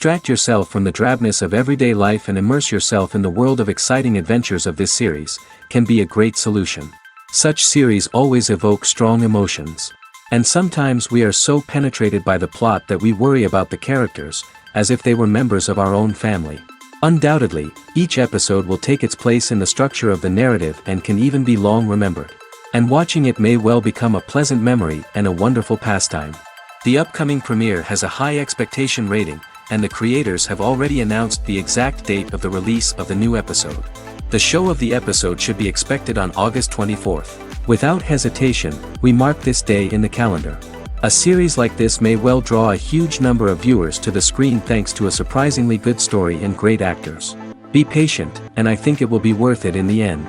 Distract yourself from the drabness of everyday life and immerse yourself in the world of exciting adventures of this series, can be a great solution. Such series always evoke strong emotions. And sometimes we are so penetrated by the plot that we worry about the characters, as if they were members of our own family. Undoubtedly, each episode will take its place in the structure of the narrative and can even be long remembered. And watching it may well become a pleasant memory and a wonderful pastime. The upcoming premiere has a high expectation rating, and the creators have already announced the exact date of the release of the new episode. The show of the episode should be expected on August 24th. Without hesitation, we mark this day in the calendar. A series like this may well draw a huge number of viewers to the screen thanks to a surprisingly good story and great actors. Be patient, and I think it will be worth it in the end.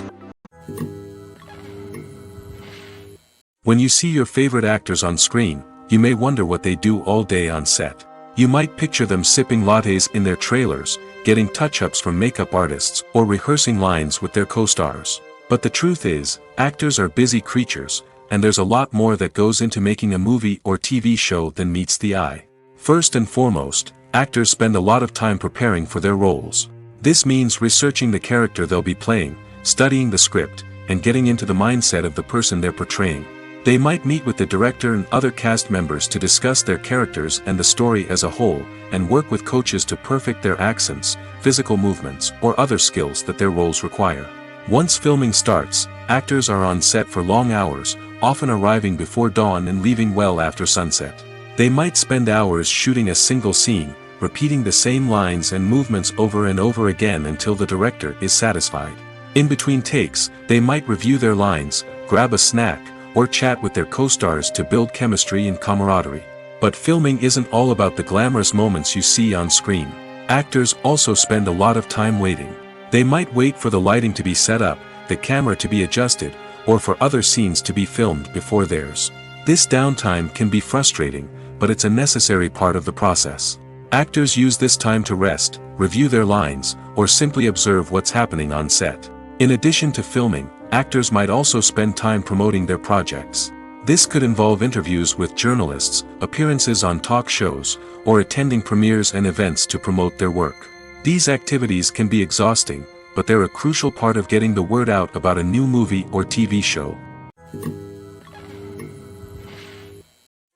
When you see your favorite actors on screen, you may wonder what they do all day on set. You might picture them sipping lattes in their trailers, getting touch-ups from makeup artists, or rehearsing lines with their co-stars. But the truth is, actors are busy creatures, and there's a lot more that goes into making a movie or TV show than meets the eye. First and foremost, actors spend a lot of time preparing for their roles. This means researching the character they'll be playing, studying the script, and getting into the mindset of the person they're portraying. They might meet with the director and other cast members to discuss their characters and the story as a whole, and work with coaches to perfect their accents, physical movements, or other skills that their roles require. Once filming starts, actors are on set for long hours, often arriving before dawn and leaving well after sunset. They might spend hours shooting a single scene, repeating the same lines and movements over and over again until the director is satisfied. In between takes, they might review their lines, grab a snack, or chat with their co-stars to build chemistry and camaraderie. But filming isn't all about the glamorous moments you see on screen. Actors also spend a lot of time waiting. They might wait for the lighting to be set up, the camera to be adjusted, or for other scenes to be filmed before theirs. This downtime can be frustrating, but it's a necessary part of the process. Actors use this time to rest, review their lines, or simply observe what's happening on set. In addition to filming, actors might also spend time promoting their projects. This could involve interviews with journalists, appearances on talk shows, or attending premieres and events to promote their work. These activities can be exhausting, but they're a crucial part of getting the word out about a new movie or TV show.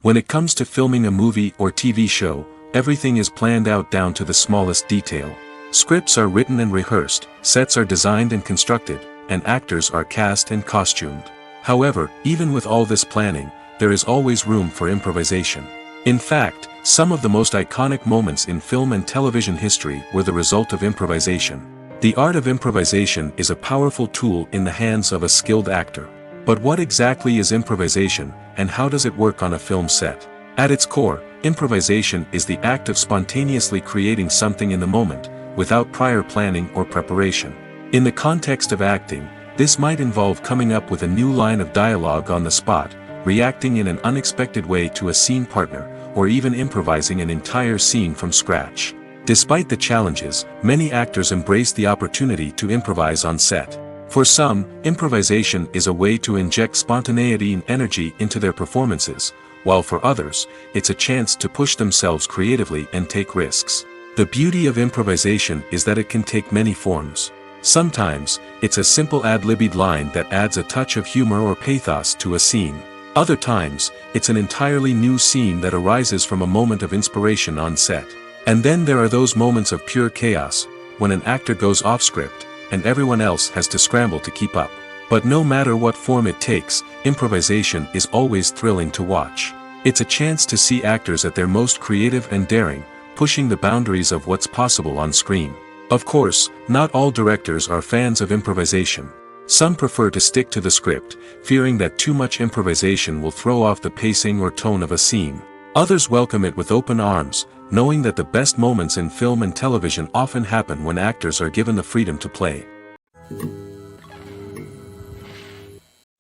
When it comes to filming a movie or TV show, everything is planned out down to the smallest detail. Scripts are written and rehearsed, sets are designed and constructed, and actors are cast and costumed. However, even with all this planning, there is always room for improvisation. In fact, some of the most iconic moments in film and television history were the result of improvisation. The art of improvisation is a powerful tool in the hands of a skilled actor. But what exactly is improvisation, and how does it work on a film set? At its core, improvisation is the act of spontaneously creating something in the moment, without prior planning or preparation. In the context of acting, this might involve coming up with a new line of dialogue on the spot, reacting in an unexpected way to a scene partner, or even improvising an entire scene from scratch. Despite the challenges, many actors embrace the opportunity to improvise on set. For some, improvisation is a way to inject spontaneity and energy into their performances, while for others, it's a chance to push themselves creatively and take risks. The beauty of improvisation is that it can take many forms. Sometimes, it's a simple ad-libbed line that adds a touch of humor or pathos to a scene. Other times, it's an entirely new scene that arises from a moment of inspiration on set. And then there are those moments of pure chaos, when an actor goes off script, and everyone else has to scramble to keep up. But no matter what form it takes, improvisation is always thrilling to watch. It's a chance to see actors at their most creative and daring, pushing the boundaries of what's possible on screen. Of course, not all directors are fans of improvisation. Some prefer to stick to the script, fearing that too much improvisation will throw off the pacing or tone of a scene. Others welcome it with open arms, knowing that the best moments in film and television often happen when actors are given the freedom to play.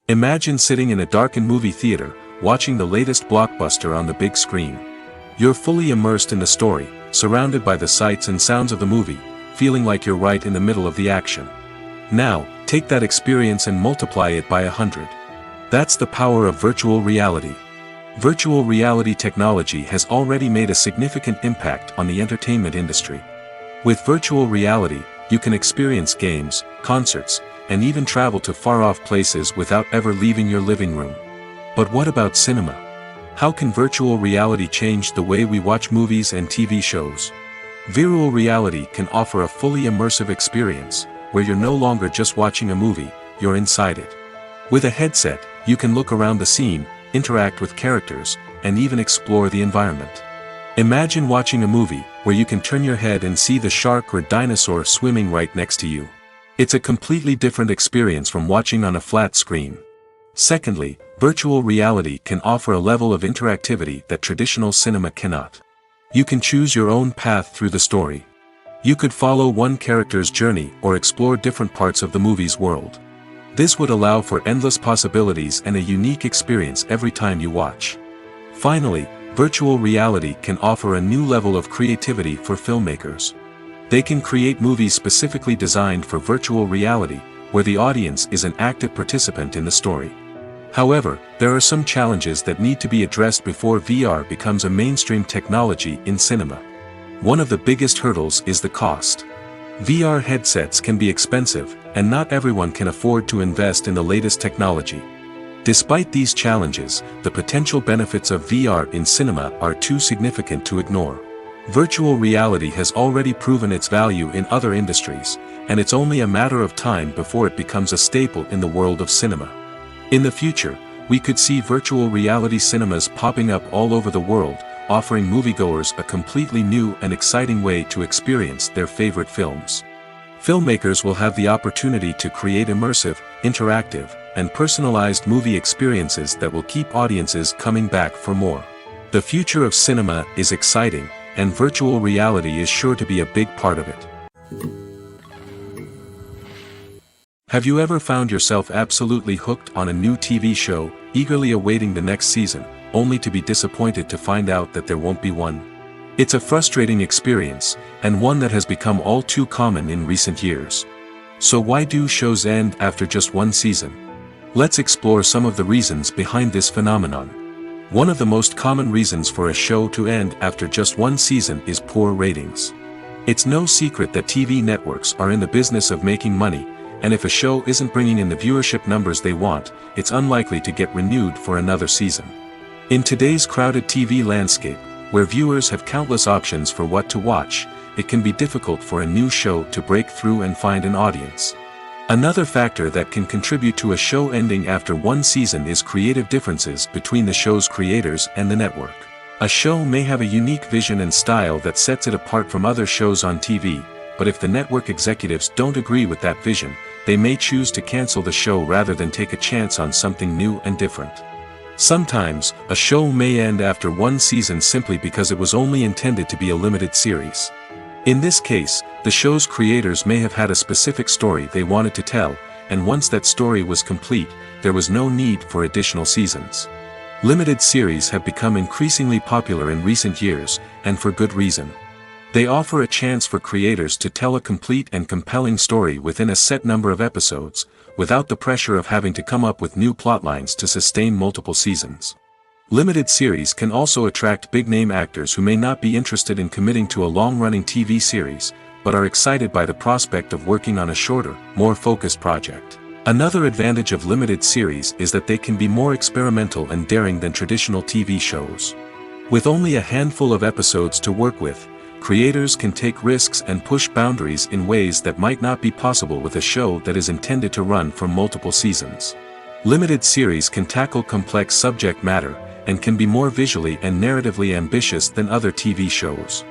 Imagine sitting in a darkened movie theater, watching the latest blockbuster on the big screen. You're fully immersed in the story, surrounded by the sights and sounds of the movie, feeling like you're right in the middle of the action. Now, take that experience and multiply it by 100. That's the power of virtual reality. Virtual reality technology has already made a significant impact on the entertainment industry. With virtual reality, you can experience games, concerts, and even travel to far-off places without ever leaving your living room. But what about cinema? How can virtual reality change the way we watch movies and TV shows? Virtual reality can offer a fully immersive experience, where you're no longer just watching a movie, you're inside it. With a headset, you can look around the scene, interact with characters, and even explore the environment. Imagine watching a movie where you can turn your head and see the shark or dinosaur swimming right next to you. It's a completely different experience from watching on a flat screen. Secondly, virtual reality can offer a level of interactivity that traditional cinema cannot. You can choose your own path through the story. You could follow one character's journey or explore different parts of the movie's world. This would allow for endless possibilities and a unique experience every time you watch. Finally, virtual reality can offer a new level of creativity for filmmakers. They can create movies specifically designed for virtual reality, where the audience is an active participant in the story. However, there are some challenges that need to be addressed before VR becomes a mainstream technology in cinema. One of the biggest hurdles is the cost. VR headsets can be expensive, and not everyone can afford to invest in the latest technology. Despite these challenges, the potential benefits of VR in cinema are too significant to ignore. Virtual reality has already proven its value in other industries, and it's only a matter of time before it becomes a staple in the world of cinema. In the future, we could see virtual reality cinemas popping up all over the world, offering moviegoers a completely new and exciting way to experience their favorite films. Filmmakers will have the opportunity to create immersive, interactive, and personalized movie experiences that will keep audiences coming back for more. The future of cinema is exciting, and virtual reality is sure to be a big part of it. Have you ever found yourself absolutely hooked on a new TV show, eagerly awaiting the next season, only to be disappointed to find out that there won't be one? It's a frustrating experience, and one that has become all too common in recent years. So why do shows end after just one season? Let's explore some of the reasons behind this phenomenon. One of the most common reasons for a show to end after just one season is poor ratings. It's no secret that TV networks are in the business of making money, and if a show isn't bringing in the viewership numbers they want, it's unlikely to get renewed for another season. In today's crowded TV landscape, where viewers have countless options for what to watch, it can be difficult for a new show to break through and find an audience. Another factor that can contribute to a show ending after one season is creative differences between the show's creators and the network. A show may have a unique vision and style that sets it apart from other shows on TV, but if the network executives don't agree with that vision, they may choose to cancel the show rather than take a chance on something new and different. Sometimes, a show may end after one season simply because it was only intended to be a limited series. In this case, the show's creators may have had a specific story they wanted to tell, and once that story was complete, there was no need for additional seasons. Limited series have become increasingly popular in recent years, and for good reason. They offer a chance for creators to tell a complete and compelling story within a set number of episodes, without the pressure of having to come up with new plotlines to sustain multiple seasons. Limited series can also attract big-name actors who may not be interested in committing to a long-running TV series, but are excited by the prospect of working on a shorter, more focused project. Another advantage of limited series is that they can be more experimental and daring than traditional TV shows. With only a handful of episodes to work with, creators can take risks and push boundaries in ways that might not be possible with a show that is intended to run for multiple seasons. Limited series can tackle complex subject matter, and can be more visually and narratively ambitious than other TV shows.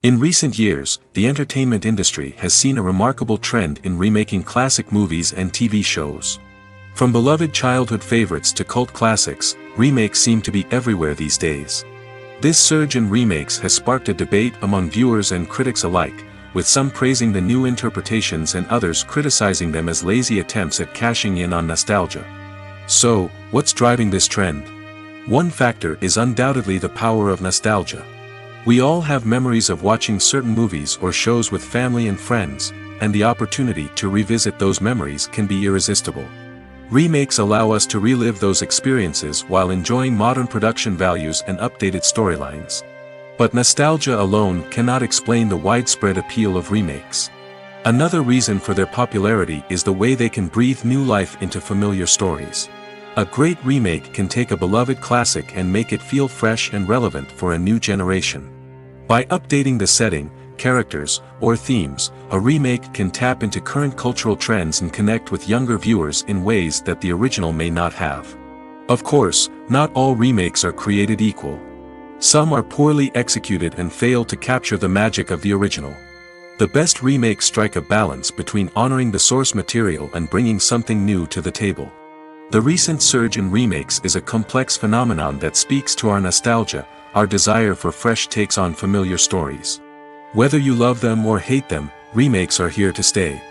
In recent years, the entertainment industry has seen a remarkable trend in remaking classic movies and TV shows. From beloved childhood favorites to cult classics, remakes seem to be everywhere these days. This surge in remakes has sparked a debate among viewers and critics alike, with some praising the new interpretations and others criticizing them as lazy attempts at cashing in on nostalgia. So, what's driving this trend? One factor is undoubtedly the power of nostalgia. We all have memories of watching certain movies or shows with family and friends, and the opportunity to revisit those memories can be irresistible. Remakes allow us to relive those experiences while enjoying modern production values and updated storylines. But nostalgia alone cannot explain the widespread appeal of remakes. Another reason for their popularity is the way they can breathe new life into familiar stories. A great remake can take a beloved classic and make it feel fresh and relevant for a new generation. By updating the setting, characters, or themes, a remake can tap into current cultural trends and connect with younger viewers in ways that the original may not have. Of course, not all remakes are created equal. Some are poorly executed and fail to capture the magic of the original. The best remakes strike a balance between honoring the source material and bringing something new to the table. The recent surge in remakes is a complex phenomenon that speaks to our nostalgia, our desire for fresh takes on familiar stories. Whether you love them or hate them, remakes are here to stay.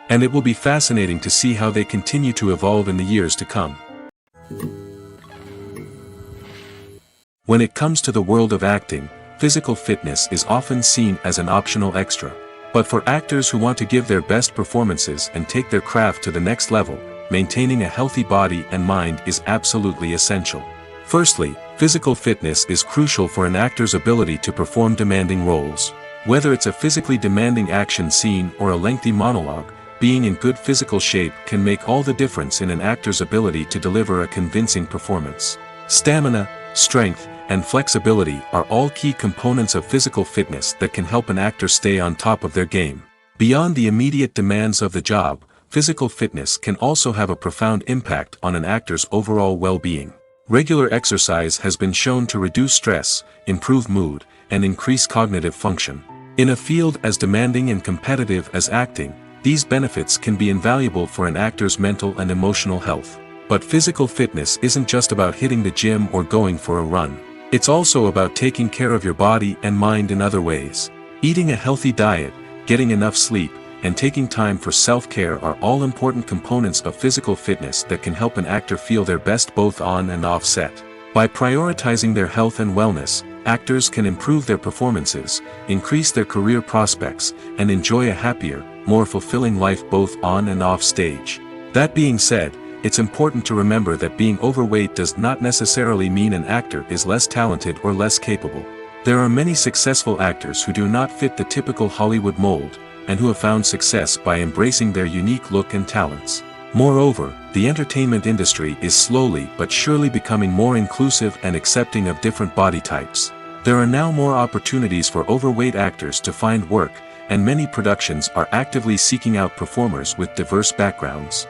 And it will be fascinating to see how they continue to evolve in the years to come. When it comes to the world of acting, physical fitness is often seen as an optional extra. But for actors who want to give their best performances and take their craft to the next level, maintaining a healthy body and mind is absolutely essential. Firstly, physical fitness is crucial for an actor's ability to perform demanding roles. Whether it's a physically demanding action scene or a lengthy monologue, being in good physical shape can make all the difference in an actor's ability to deliver a convincing performance. Stamina, strength, and flexibility are all key components of physical fitness that can help an actor stay on top of their game. Beyond the immediate demands of the job, physical fitness can also have a profound impact on an actor's overall well-being. Regular exercise has been shown to reduce stress, improve mood, and increase cognitive function. In a field as demanding and competitive as acting, these benefits can be invaluable for an actor's mental and emotional health. But physical fitness isn't just about hitting the gym or going for a run. It's also about taking care of your body and mind in other ways. Eating a healthy diet, getting enough sleep, and taking time for self-care are all important components of physical fitness that can help an actor feel their best both on and off set. By prioritizing their health and wellness, actors can improve their performances, increase their career prospects, and enjoy a happier, more fulfilling life both on and off stage. That being said, it's important to remember that being overweight does not necessarily mean an actor is less talented or less capable. There are many successful actors who do not fit the typical Hollywood mold, and who have found success by embracing their unique look and talents. Moreover, the entertainment industry is slowly but surely becoming more inclusive and accepting of different body types. There are now more opportunities for overweight actors to find work, and many productions are actively seeking out performers with diverse backgrounds.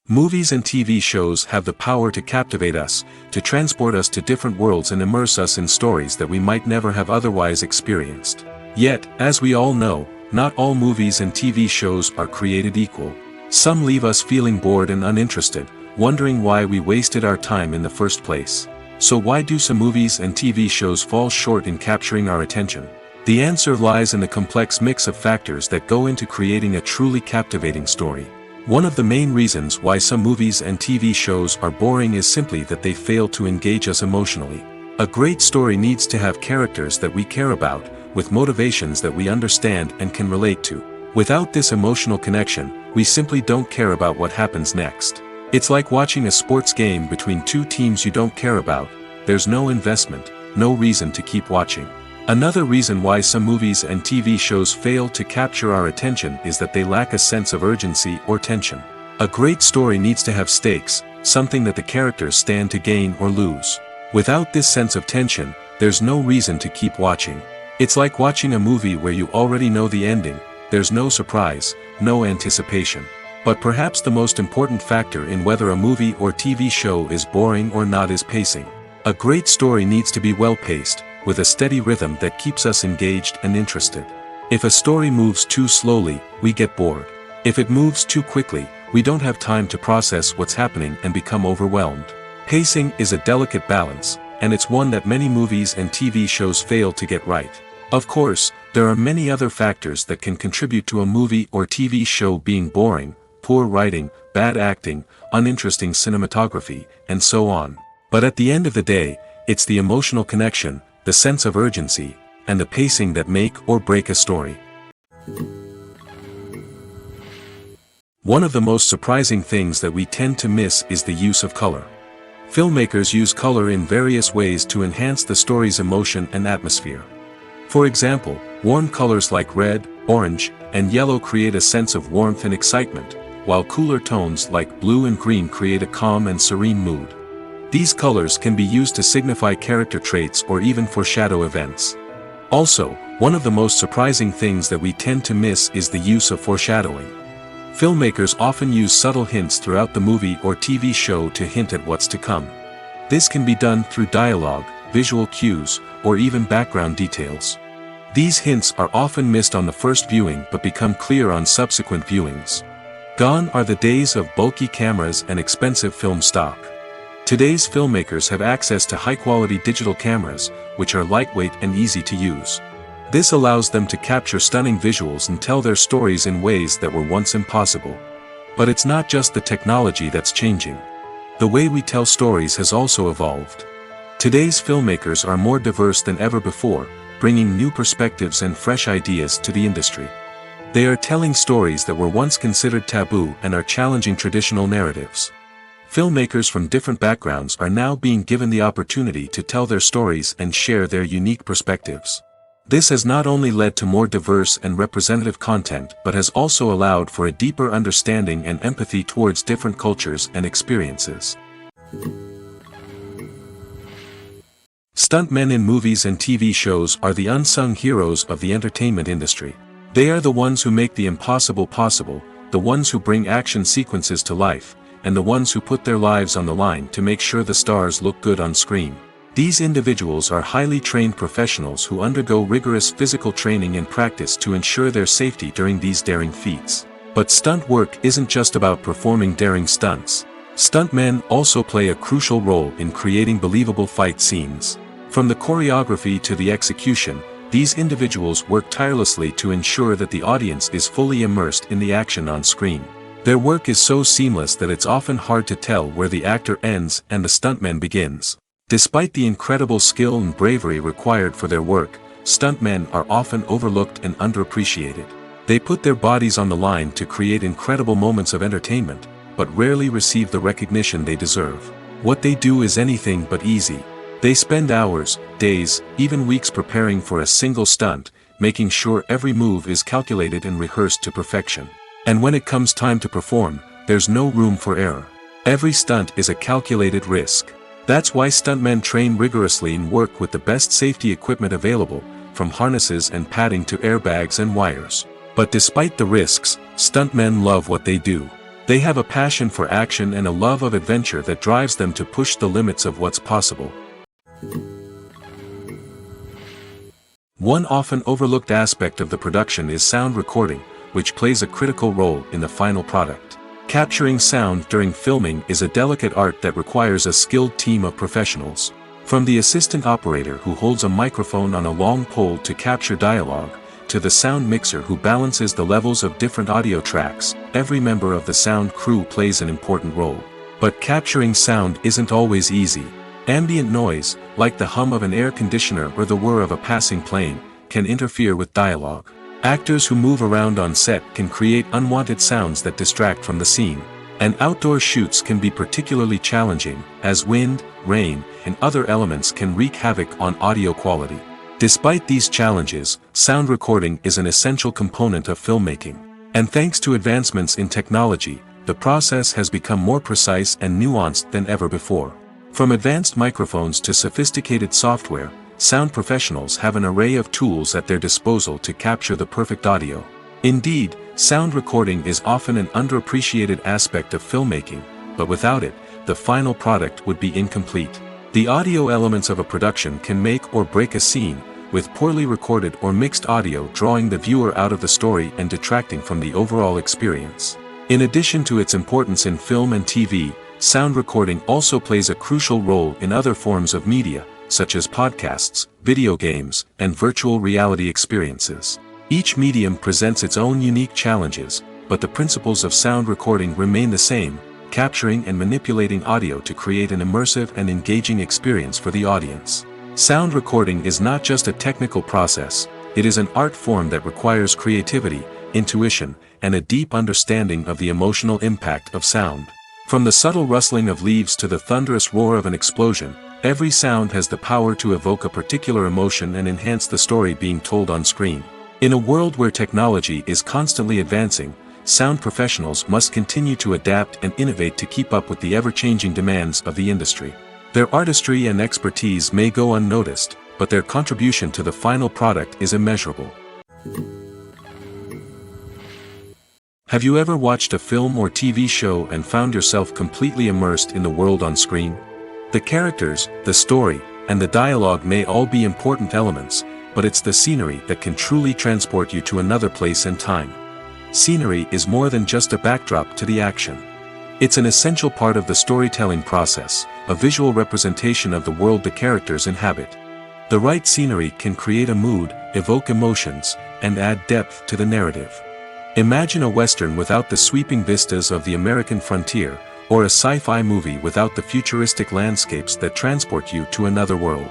Movies and TV shows have the power to captivate us, to transport us to different worlds and immerse us in stories that we might never have otherwise experienced. Yet, as we all know, not all movies and TV shows are created equal. Some leave us feeling bored and uninterested, wondering why we wasted our time in the first place. So why do some movies and TV shows fall short in capturing our attention? The answer lies in the complex mix of factors that go into creating a truly captivating story. One of the main reasons why some movies and TV shows are boring is simply that they fail to engage us emotionally. A great story needs to have characters that we care about, with motivations that we understand and can relate to. Without this emotional connection, we simply don't care about what happens next. It's like watching a sports game between two teams you don't care about. There's no investment, no reason to keep watching. Another reason why some movies and TV shows fail to capture our attention is that they lack a sense of urgency or tension. A great story needs to have stakes, something that the characters stand to gain or lose. Without this sense of tension, there's no reason to keep watching. It's like watching a movie where you already know the ending, there's no surprise, no anticipation. But perhaps the most important factor in whether a movie or TV show is boring or not is pacing. A great story needs to be well-paced, with a steady rhythm that keeps us engaged and interested. If a story moves too slowly, we get bored. If it moves too quickly, we don't have time to process what's happening and become overwhelmed. Pacing is a delicate balance, and it's one that many movies and TV shows fail to get right. Of course, there are many other factors that can contribute to a movie or TV show being boring: poor writing, bad acting, uninteresting cinematography, and so on. But at the end of the day, it's the emotional connection, the sense of urgency, and the pacing that make or break a story. One of the most surprising things that we tend to miss is the use of color. Filmmakers use color in various ways to enhance the story's emotion and atmosphere. For example, warm colors like red, orange, and yellow create a sense of warmth and excitement, while cooler tones like blue and green create a calm and serene mood. These colors can be used to signify character traits or even foreshadow events. Also, one of the most surprising things that we tend to miss is the use of foreshadowing. Filmmakers often use subtle hints throughout the movie or TV show to hint at what's to come. This can be done through dialogue, visual cues, or even background details. These hints are often missed on the first viewing but become clear on subsequent viewings. Gone are the days of bulky cameras and expensive film stock. Today's filmmakers have access to high-quality digital cameras, which are lightweight and easy to use. This allows them to capture stunning visuals and tell their stories in ways that were once impossible. But it's not just the technology that's changing. The way we tell stories has also evolved. Today's filmmakers are more diverse than ever before, bringing new perspectives and fresh ideas to the industry. They are telling stories that were once considered taboo and are challenging traditional narratives. Filmmakers from different backgrounds are now being given the opportunity to tell their stories and share their unique perspectives. This has not only led to more diverse and representative content but has also allowed for a deeper understanding and empathy towards different cultures and experiences. Stuntmen in movies and TV shows are the unsung heroes of the entertainment industry. They are the ones who make the impossible possible, the ones who bring action sequences to life, and the ones who put their lives on the line to make sure the stars look good on screen. These individuals are highly trained professionals who undergo rigorous physical training and practice to ensure their safety during these daring feats. But stunt work isn't just about performing daring stunts. Stuntmen also play a crucial role in creating believable fight scenes. From the choreography to the execution, these individuals work tirelessly to ensure that the audience is fully immersed in the action on screen. Their work is so seamless that it's often hard to tell where the actor ends and the stuntman begins. Despite the incredible skill and bravery required for their work, stuntmen are often overlooked and underappreciated. They put their bodies on the line to create incredible moments of entertainment, but rarely receive the recognition they deserve. What they do is anything but easy. They spend hours, days, even weeks preparing for a single stunt, making sure every move is calculated and rehearsed to perfection. And when it comes time to perform, there's no room for error. Every stunt is a calculated risk. That's why stuntmen train rigorously and work with the best safety equipment available, from harnesses and padding to airbags and wires. But despite the risks, stuntmen love what they do. They have a passion for action and a love of adventure that drives them to push the limits of what's possible. One often overlooked aspect of the production is sound recording, which plays a critical role in the final product. Capturing sound during filming is a delicate art that requires a skilled team of professionals. From the assistant operator who holds a microphone on a long pole to capture dialogue, to the sound mixer who balances the levels of different audio tracks, every member of the sound crew plays an important role. But capturing sound isn't always easy. Ambient noise, like the hum of an air conditioner or the whir of a passing plane, can interfere with dialogue. Actors who move around on set can create unwanted sounds that distract from the scene. And outdoor shoots can be particularly challenging, as wind, rain, and other elements can wreak havoc on audio quality. Despite these challenges, sound recording is an essential component of filmmaking. And thanks to advancements in technology, the process has become more precise and nuanced than ever before. From advanced microphones to sophisticated software, sound professionals have an array of tools at their disposal to capture the perfect audio. Indeed, sound recording is often an underappreciated aspect of filmmaking, but without it, the final product would be incomplete. The audio elements of a production can make or break a scene, with poorly recorded or mixed audio drawing the viewer out of the story and detracting from the overall experience. In addition to its importance in film and TV, sound recording also plays a crucial role in other forms of media, such as podcasts, video games, and virtual reality experiences. Each medium presents its own unique challenges, but the principles of sound recording remain the same, capturing and manipulating audio to create an immersive and engaging experience for the audience. Sound recording is not just a technical process, it is an art form that requires creativity, intuition, and a deep understanding of the emotional impact of sound. From the subtle rustling of leaves to the thunderous roar of an explosion, every sound has the power to evoke a particular emotion and enhance the story being told on screen. In a world where technology is constantly advancing, sound professionals must continue to adapt and innovate to keep up with the ever-changing demands of the industry. Their artistry and expertise may go unnoticed, but their contribution to the final product is immeasurable. Have you ever watched a film or TV show and found yourself completely immersed in the world on screen? The characters, the story, and the dialogue may all be important elements, but it's the scenery that can truly transport you to another place and time. Scenery is more than just a backdrop to the action. It's an essential part of the storytelling process, a visual representation of the world the characters inhabit. The right scenery can create a mood, evoke emotions, and add depth to the narrative. Imagine a Western without the sweeping vistas of the American frontier, or a sci-fi movie without the futuristic landscapes that transport you to another world.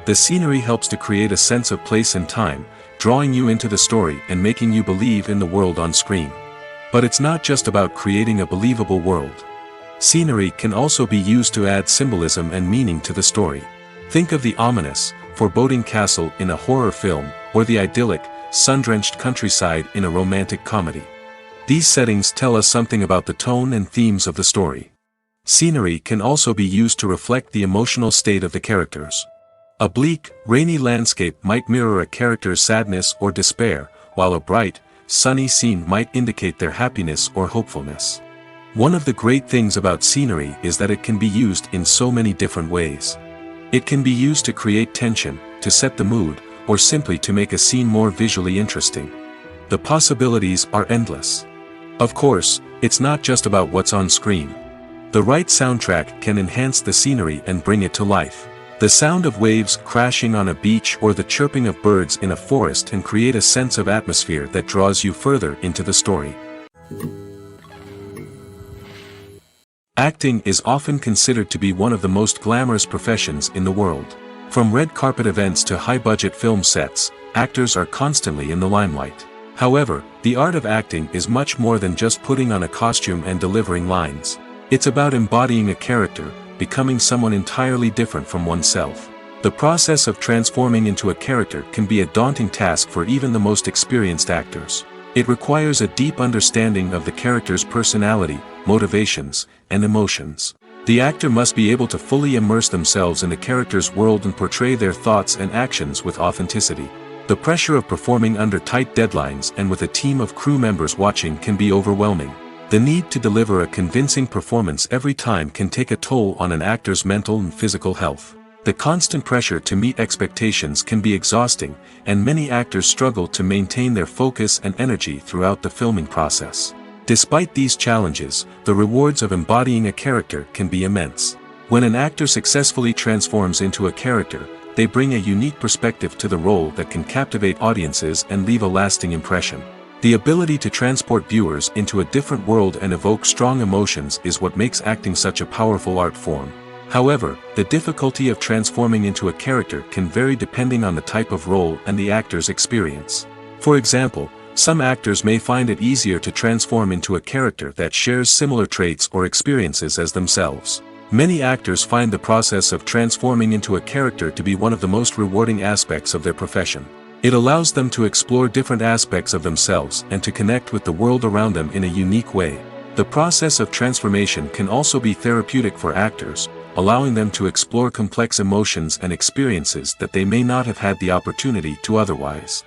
The scenery helps to create a sense of place and time, drawing you into the story and making you believe in the world on screen. But it's not just about creating a believable world. Scenery can also be used to add symbolism and meaning to the story. Think of the ominous, foreboding castle in a horror film, or the idyllic, sun-drenched countryside in a romantic comedy. These settings tell us something about the tone and themes of the story. Scenery can also be used to reflect the emotional state of the characters. A bleak, rainy landscape might mirror a character's sadness or despair, while a bright, sunny scene might indicate their happiness or hopefulness. One of the great things about scenery is that it can be used in so many different ways. It can be used to create tension, to set the mood, or simply to make a scene more visually interesting. The possibilities are endless. Of course, it's not just about what's on screen. The right soundtrack can enhance the scenery and bring it to life. The sound of waves crashing on a beach or the chirping of birds in a forest can create a sense of atmosphere that draws you further into the story. Acting is often considered to be one of the most glamorous professions in the world. From red carpet events to high-budget film sets, actors are constantly in the limelight. However, the art of acting is much more than just putting on a costume and delivering lines. It's about embodying a character, becoming someone entirely different from oneself. The process of transforming into a character can be a daunting task for even the most experienced actors. It requires a deep understanding of the character's personality, motivations, and emotions. The actor must be able to fully immerse themselves in the character's world and portray their thoughts and actions with authenticity. The pressure of performing under tight deadlines and with a team of crew members watching can be overwhelming. The need to deliver a convincing performance every time can take a toll on an actor's mental and physical health. The constant pressure to meet expectations can be exhausting, and many actors struggle to maintain their focus and energy throughout the filming process. Despite these challenges, the rewards of embodying a character can be immense. When an actor successfully transforms into a character, they bring a unique perspective to the role that can captivate audiences and leave a lasting impression. The ability to transport viewers into a different world and evoke strong emotions is what makes acting such a powerful art form. However, the difficulty of transforming into a character can vary depending on the type of role and the actor's experience. For example, some actors may find it easier to transform into a character that shares similar traits or experiences as themselves. Many actors find the process of transforming into a character to be one of the most rewarding aspects of their profession. It allows them to explore different aspects of themselves and to connect with the world around them in a unique way. The process of transformation can also be therapeutic for actors, allowing them to explore complex emotions and experiences that they may not have had the opportunity to otherwise.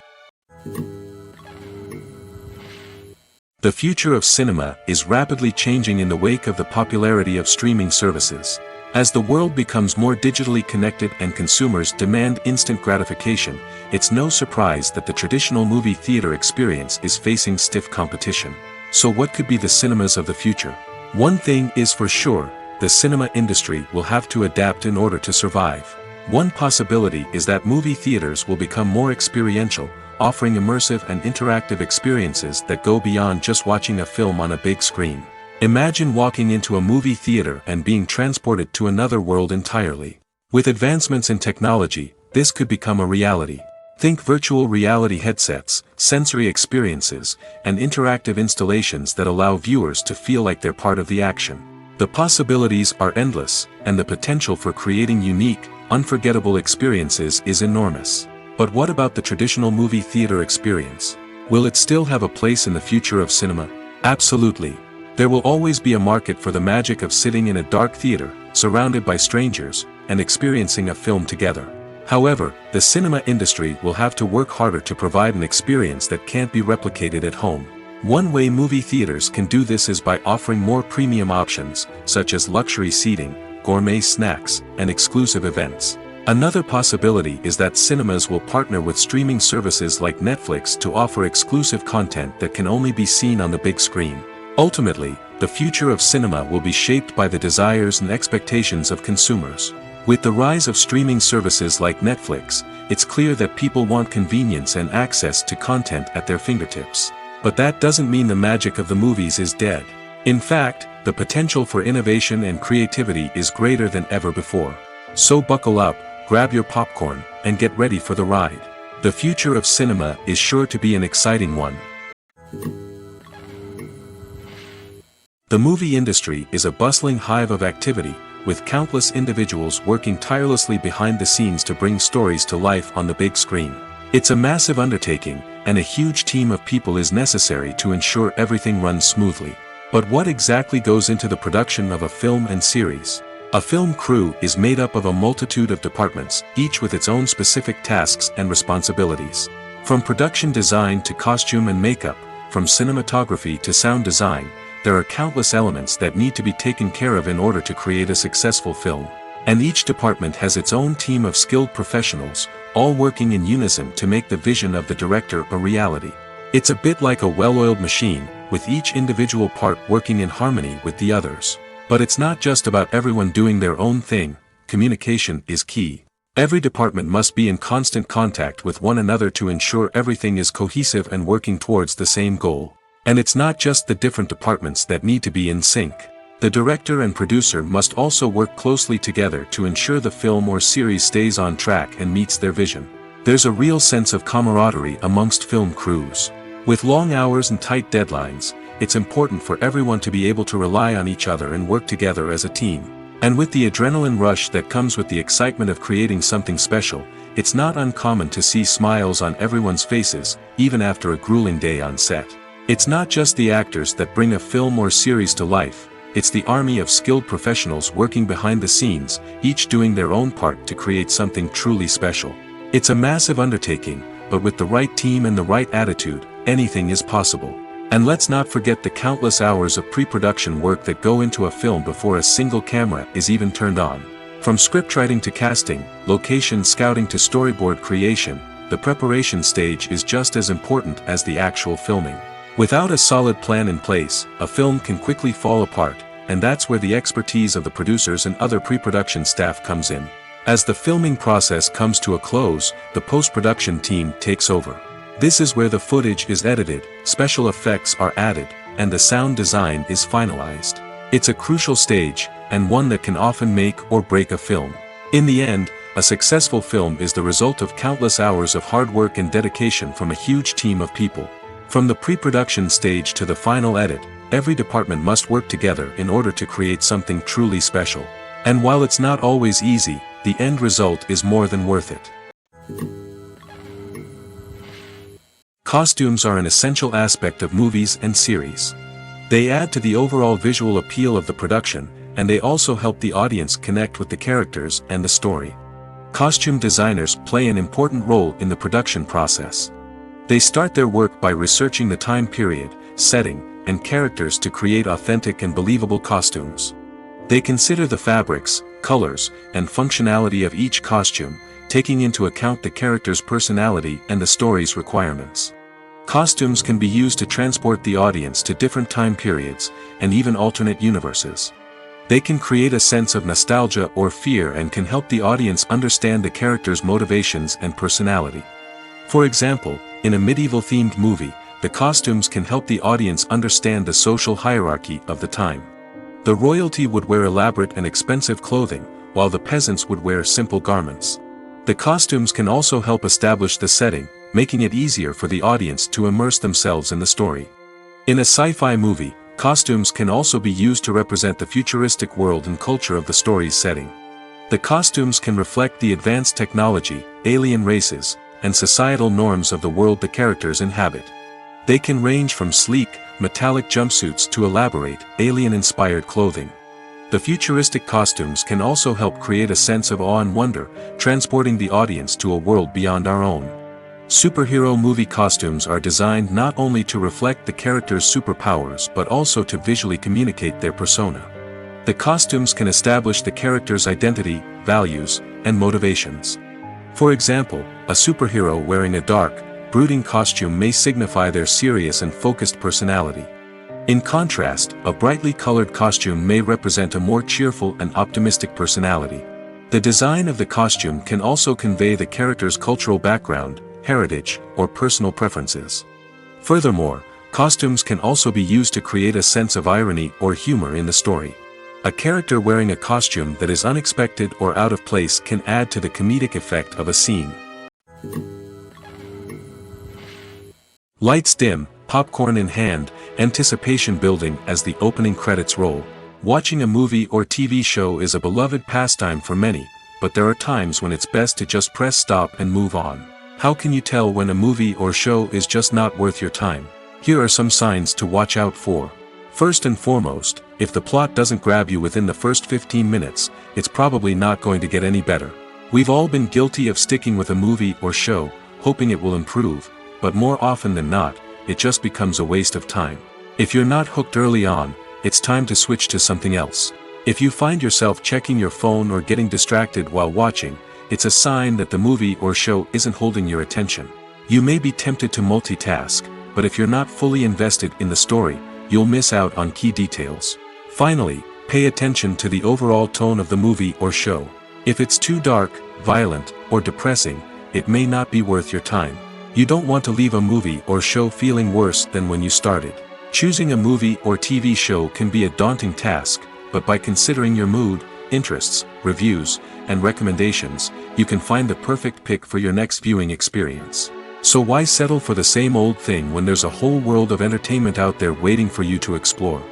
The future of cinema is rapidly changing in the wake of the popularity of streaming services. As the world becomes more digitally connected and consumers demand instant gratification, it's no surprise that the traditional movie theater experience is facing stiff competition. So what could be the cinemas of the future? One thing is for sure, the cinema industry will have to adapt in order to survive. One possibility is that movie theaters will become more experiential, offering immersive and interactive experiences that go beyond just watching a film on a big screen. Imagine walking into a movie theater and being transported to another world entirely. With advancements in technology, this could become a reality. Think virtual reality headsets, sensory experiences, and interactive installations that allow viewers to feel like they're part of the action. The possibilities are endless, and the potential for creating unique, unforgettable experiences is enormous. But what about the traditional movie theater experience? Will it still have a place in the future of cinema? Absolutely. There will always be a market for the magic of sitting in a dark theater, surrounded by strangers, and experiencing a film together. However, the cinema industry will have to work harder to provide an experience that can't be replicated at home. One way movie theaters can do this is by offering more premium options, such as luxury seating, gourmet snacks, and exclusive events. Another possibility is that cinemas will partner with streaming services like Netflix to offer exclusive content that can only be seen on the big screen. Ultimately, the future of cinema will be shaped by the desires and expectations of consumers. With the rise of streaming services like Netflix, it's clear that people want convenience and access to content at their fingertips. But that doesn't mean the magic of the movies is dead. In fact, the potential for innovation and creativity is greater than ever before. So buckle up, grab your popcorn, and get ready for the ride. The future of cinema is sure to be an exciting one. The movie industry is a bustling hive of activity, with countless individuals working tirelessly behind the scenes to bring stories to life on the big screen. It's a massive undertaking, and a huge team of people is necessary to ensure everything runs smoothly. But what exactly goes into the production of a film and series? A film crew is made up of a multitude of departments, each with its own specific tasks and responsibilities. From production design to costume and makeup, from cinematography to sound design, there are countless elements that need to be taken care of in order to create a successful film. And each department has its own team of skilled professionals, all working in unison to make the vision of the director a reality. It's a bit like a well-oiled machine, with each individual part working in harmony with the others. But it's not just about everyone doing their own thing. Communication is key. Every department must be in constant contact with one another to ensure everything is cohesive and working towards the same goal. And it's not just the different departments that need to be in sync. The director and producer must also work closely together to ensure the film or series stays on track and meets their vision. There's a real sense of camaraderie amongst film crews. With long hours and tight deadlines, it's important for everyone to be able to rely on each other and work together as a team. And with the adrenaline rush that comes with the excitement of creating something special, it's not uncommon to see smiles on everyone's faces, even after a grueling day on set. It's not just the actors that bring a film or series to life, it's the army of skilled professionals working behind the scenes, each doing their own part to create something truly special. It's a massive undertaking, but with the right team and the right attitude, anything is possible. And let's not forget the countless hours of pre-production work that go into a film before a single camera is even turned on. From scriptwriting to casting, location scouting to storyboard creation, the preparation stage is just as important as the actual filming. Without a solid plan in place, a film can quickly fall apart, and that's where the expertise of the producers and other pre-production staff comes in. As the filming process comes to a close, the post-production team takes over. This is where the footage is edited, special effects are added, and the sound design is finalized. It's a crucial stage, and one that can often make or break a film. In the end, a successful film is the result of countless hours of hard work and dedication from a huge team of people. From the pre-production stage to the final edit, every department must work together in order to create something truly special. And while it's not always easy, the end result is more than worth it. Costumes are an essential aspect of movies and series. They add to the overall visual appeal of the production, and they also help the audience connect with the characters and the story. Costume designers play an important role in the production process. They start their work by researching the time period, setting, and characters to create authentic and believable costumes. They consider the fabrics, colors, and functionality of each costume, taking into account the character's personality and the story's requirements. Costumes can be used to transport the audience to different time periods, and even alternate universes. They can create a sense of nostalgia or fear and can help the audience understand the character's motivations and personality. For example, in a medieval-themed movie, the costumes can help the audience understand the social hierarchy of the time. The royalty would wear elaborate and expensive clothing, while the peasants would wear simple garments. The costumes can also help establish the setting, making it easier for the audience to immerse themselves in the story. In a sci-fi movie, costumes can also be used to represent the futuristic world and culture of the story's setting. The costumes can reflect the advanced technology, alien races, and societal norms of the world the characters inhabit. They can range from sleek, metallic jumpsuits to elaborate, alien-inspired clothing. The futuristic costumes can also help create a sense of awe and wonder, transporting the audience to a world beyond our own. Superhero movie costumes are designed not only to reflect the character's superpowers but also to visually communicate their persona. The costumes can establish the character's identity, values, and motivations. For example, a superhero wearing a dark, brooding costume may signify their serious and focused personality. In contrast, a brightly colored costume may represent a more cheerful and optimistic personality. The design of the costume can also convey the character's cultural background, heritage, or personal preferences. Furthermore, costumes can also be used to create a sense of irony or humor in the story. A character wearing a costume that is unexpected or out of place can add to the comedic effect of a scene. Lights dim, popcorn in hand, anticipation building as the opening credits roll. Watching a movie or TV show is a beloved pastime for many, but there are times when it's best to just press stop and move on. How can you tell when a movie or show is just not worth your time? Here are some signs to watch out for. First and foremost, if the plot doesn't grab you within the first 15 minutes, it's probably not going to get any better. We've all been guilty of sticking with a movie or show, hoping it will improve, but more often than not, it just becomes a waste of time. If you're not hooked early on, it's time to switch to something else. If you find yourself checking your phone or getting distracted while watching, it's a sign that the movie or show isn't holding your attention. You may be tempted to multitask, but if you're not fully invested in the story, you'll miss out on key details. Finally, pay attention to the overall tone of the movie or show. If it's too dark, violent, or depressing, it may not be worth your time. You don't want to leave a movie or show feeling worse than when you started. Choosing a movie or TV show can be a daunting task, but by considering your mood, interests, reviews, and recommendations, you can find the perfect pick for your next viewing experience. So why settle for the same old thing when there's a whole world of entertainment out there waiting for you to explore?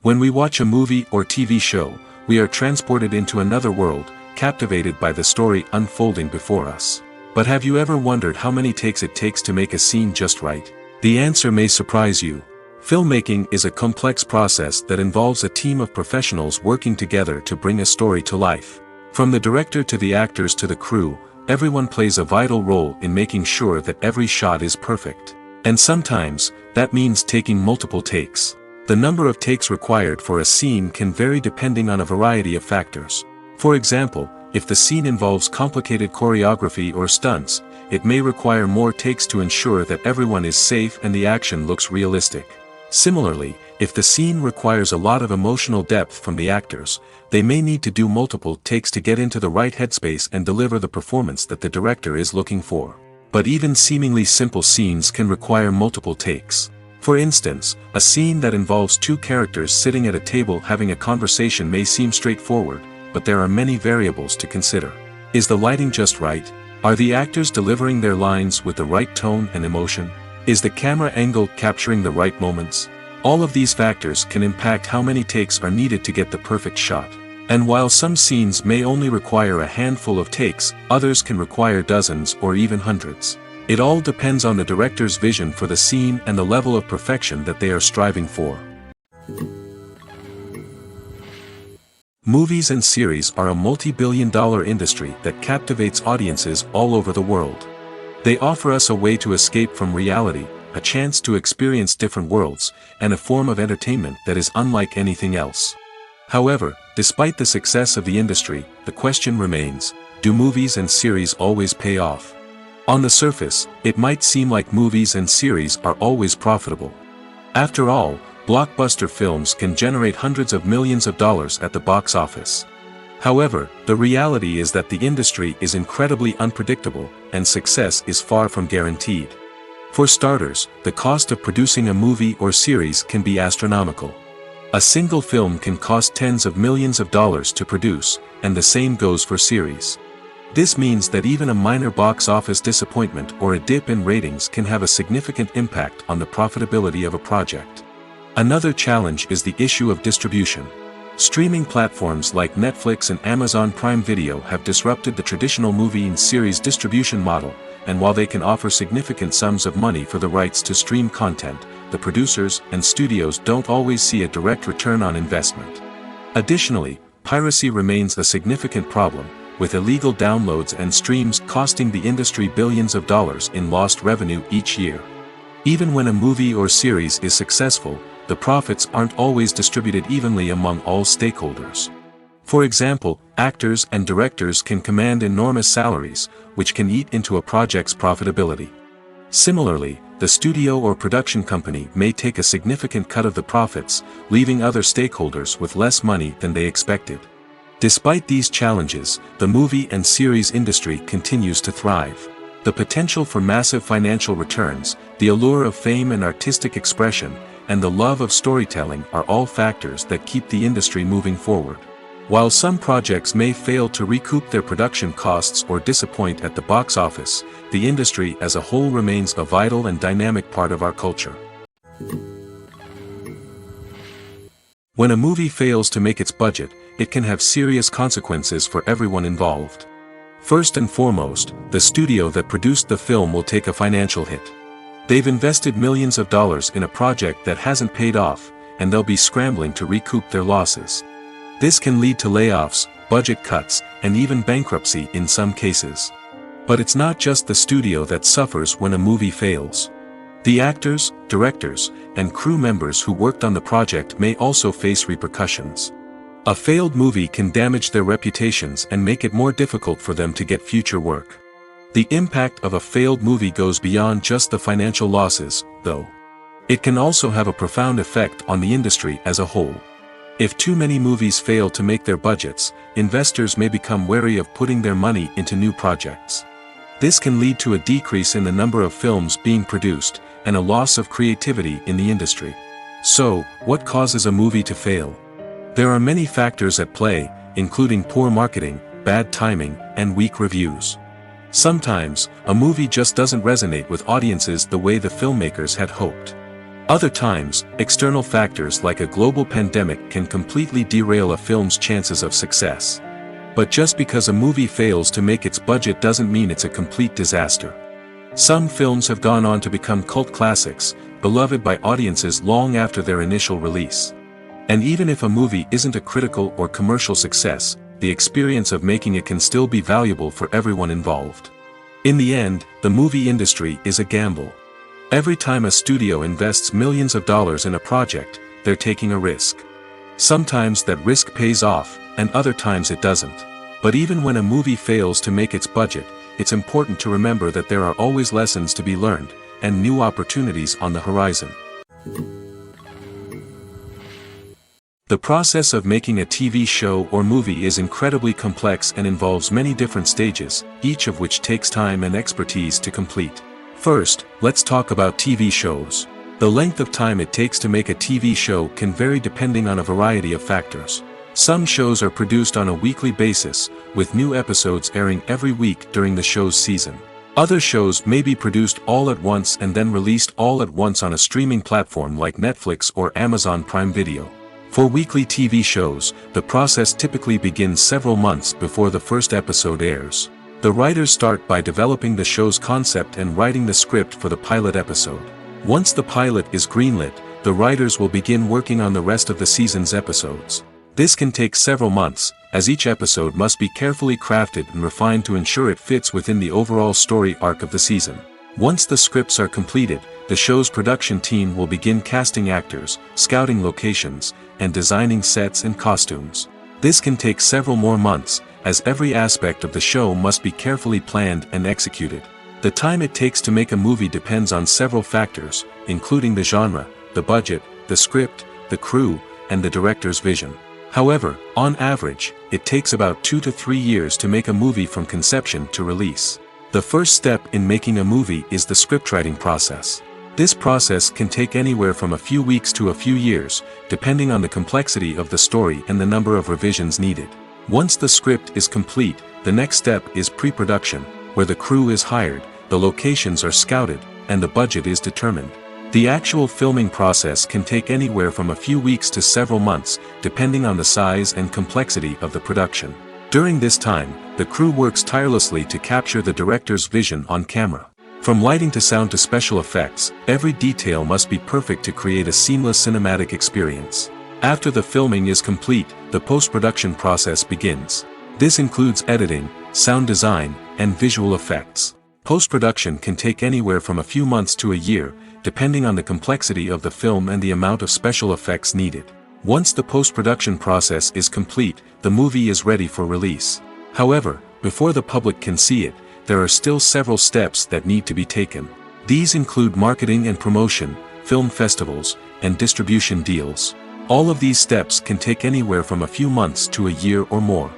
When we watch a movie or TV show, we are transported into another world, captivated by the story unfolding before us. But have you ever wondered how many takes it takes to make a scene just right? The answer may surprise you. Filmmaking is a complex process that involves a team of professionals working together to bring a story to life. From the director to the actors to the crew, everyone plays a vital role in making sure that every shot is perfect. And sometimes, that means taking multiple takes. The number of takes required for a scene can vary depending on a variety of factors. For example, if the scene involves complicated choreography or stunts, it may require more takes to ensure that everyone is safe and the action looks realistic. Similarly, if the scene requires a lot of emotional depth from the actors, they may need to do multiple takes to get into the right headspace and deliver the performance that the director is looking for. But even seemingly simple scenes can require multiple takes. For instance, a scene that involves two characters sitting at a table having a conversation may seem straightforward, but there are many variables to consider. Is the lighting just right? Are the actors delivering their lines with the right tone and emotion? Is the camera angle capturing the right moments? All of these factors can impact how many takes are needed to get the perfect shot. And while some scenes may only require a handful of takes, others can require dozens or even hundreds. It all depends on the director's vision for the scene and the level of perfection that they are striving for. Movies and series are a multi-billion-dollar industry that captivates audiences all over the world. They offer us a way to escape from reality, a chance to experience different worlds, and a form of entertainment that is unlike anything else. However, despite the success of the industry, the question remains, do movies and series always pay off? On the surface, it might seem like movies and series are always profitable. After all, blockbuster films can generate hundreds of millions of dollars at the box office. However, the reality is that the industry is incredibly unpredictable, and success is far from guaranteed. For starters, the cost of producing a movie or series can be astronomical. A single film can cost tens of millions of dollars to produce, and the same goes for series. This means that even a minor box office disappointment or a dip in ratings can have a significant impact on the profitability of a project. Another challenge is the issue of distribution. Streaming platforms like Netflix and Amazon Prime Video have disrupted the traditional movie and series distribution model, and while they can offer significant sums of money for the rights to stream content, the producers and studios don't always see a direct return on investment. Additionally, piracy remains a significant problem, with illegal downloads and streams costing the industry billions of dollars in lost revenue each year. Even when a movie or series is successful, the profits aren't always distributed evenly among all stakeholders. For example, actors and directors can command enormous salaries, which can eat into a project's profitability. Similarly, the studio or production company may take a significant cut of the profits, leaving other stakeholders with less money than they expected. Despite these challenges, the movie and series industry continues to thrive. The potential for massive financial returns, the allure of fame and artistic expression, and the love of storytelling are all factors that keep the industry moving forward. While some projects may fail to recoup their production costs or disappoint at the box office, the industry as a whole remains a vital and dynamic part of our culture. When a movie fails to make its budget, it can have serious consequences for everyone involved. First and foremost, the studio that produced the film will take a financial hit. They've invested millions of dollars in a project that hasn't paid off, and they'll be scrambling to recoup their losses. This can lead to layoffs, budget cuts, and even bankruptcy in some cases. But it's not just the studio that suffers when a movie fails. The actors, directors, and crew members who worked on the project may also face repercussions. A failed movie can damage their reputations and make it more difficult for them to get future work. The impact of a failed movie goes beyond just the financial losses, though. It can also have a profound effect on the industry as a whole. If too many movies fail to make their budgets, investors may become wary of putting their money into new projects. This can lead to a decrease in the number of films being produced, and a loss of creativity in the industry. So, what causes a movie to fail? There are many factors at play, including poor marketing, bad timing, and weak reviews. Sometimes, a movie just doesn't resonate with audiences the way the filmmakers had hoped. Other times, external factors like a global pandemic can completely derail a film's chances of success. But just because a movie fails to make its budget doesn't mean it's a complete disaster. Some films have gone on to become cult classics, beloved by audiences long after their initial release. And even if a movie isn't a critical or commercial success, the experience of making it can still be valuable for everyone involved. In the end, the movie industry is a gamble. Every time a studio invests millions of dollars in a project, they're taking a risk. Sometimes that risk pays off, and other times it doesn't. But even when a movie fails to make its budget, it's important to remember that there are always lessons to be learned, and new opportunities on the horizon. The process of making a TV show or movie is incredibly complex and involves many different stages, each of which takes time and expertise to complete. First, let's talk about TV shows. The length of time it takes to make a TV show can vary depending on a variety of factors. Some shows are produced on a weekly basis, with new episodes airing every week during the show's season. Other shows may be produced all at once and then released all at once on a streaming platform like Netflix or Amazon Prime Video. For weekly TV shows, the process typically begins several months before the first episode airs. The writers start by developing the show's concept and writing the script for the pilot episode. Once the pilot is greenlit, the writers will begin working on the rest of the season's episodes. This can take several months, as each episode must be carefully crafted and refined to ensure it fits within the overall story arc of the season. Once the scripts are completed, the show's production team will begin casting actors, scouting locations, and designing sets and costumes. This can take several more months, as every aspect of the show must be carefully planned and executed. The time it takes to make a movie depends on several factors, including the genre, the budget, the script, the crew, and the director's vision. However, on average, it takes about 2 to 3 years to make a movie from conception to release. The first step in making a movie is the scriptwriting process. This process can take anywhere from a few weeks to a few years, depending on the complexity of the story and the number of revisions needed. Once the script is complete, the next step is pre-production, where the crew is hired, the locations are scouted, and the budget is determined. The actual filming process can take anywhere from a few weeks to several months, depending on the size and complexity of the production. During this time, the crew works tirelessly to capture the director's vision on camera. From lighting to sound to special effects, every detail must be perfect to create a seamless cinematic experience. After the filming is complete, the post-production process begins. This includes editing, sound design, and visual effects. Post-production can take anywhere from a few months to a year, depending on the complexity of the film and the amount of special effects needed. Once the post-production process is complete, the movie is ready for release. However, before the public can see it, there are still several steps that need to be taken. These include marketing and promotion, film festivals, and distribution deals. All of these steps can take anywhere from a few months to a year or more.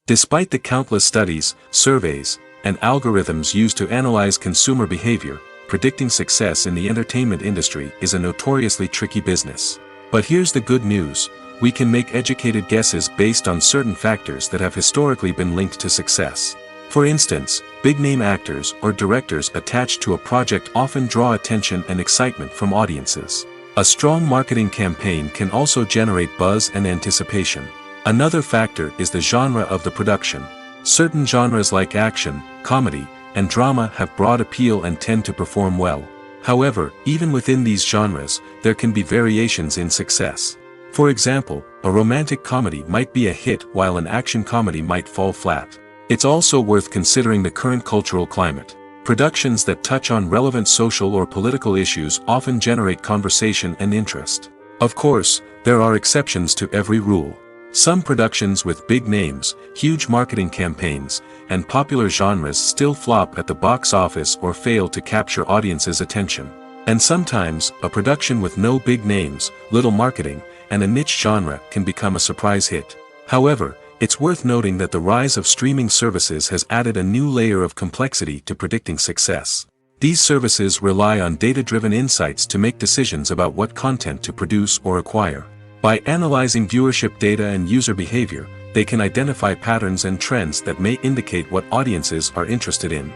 Despite the countless studies, surveys, and algorithms used to analyze consumer behavior, predicting success in the entertainment industry is a notoriously tricky business. But here's the good news: we can make educated guesses based on certain factors that have historically been linked to success. For instance, big-name actors or directors attached to a project often draw attention and excitement from audiences. A strong marketing campaign can also generate buzz and anticipation. Another factor is the genre of the production. Certain genres like action, comedy, and drama have broad appeal and tend to perform well. However, even within these genres, there can be variations in success. For example, a romantic comedy might be a hit while an action comedy might fall flat. It's also worth considering the current cultural climate. Productions that touch on relevant social or political issues often generate conversation and interest. Of course, there are exceptions to every rule. Some productions with big names, huge marketing campaigns, and popular genres still flop at the box office or fail to capture audiences' attention. And sometimes, a production with no big names, little marketing, and a niche genre can become a surprise hit. However, it's worth noting that the rise of streaming services has added a new layer of complexity to predicting success. These services rely on data-driven insights to make decisions about what content to produce or acquire. By analyzing viewership data and user behavior, they can identify patterns and trends that may indicate what audiences are interested in.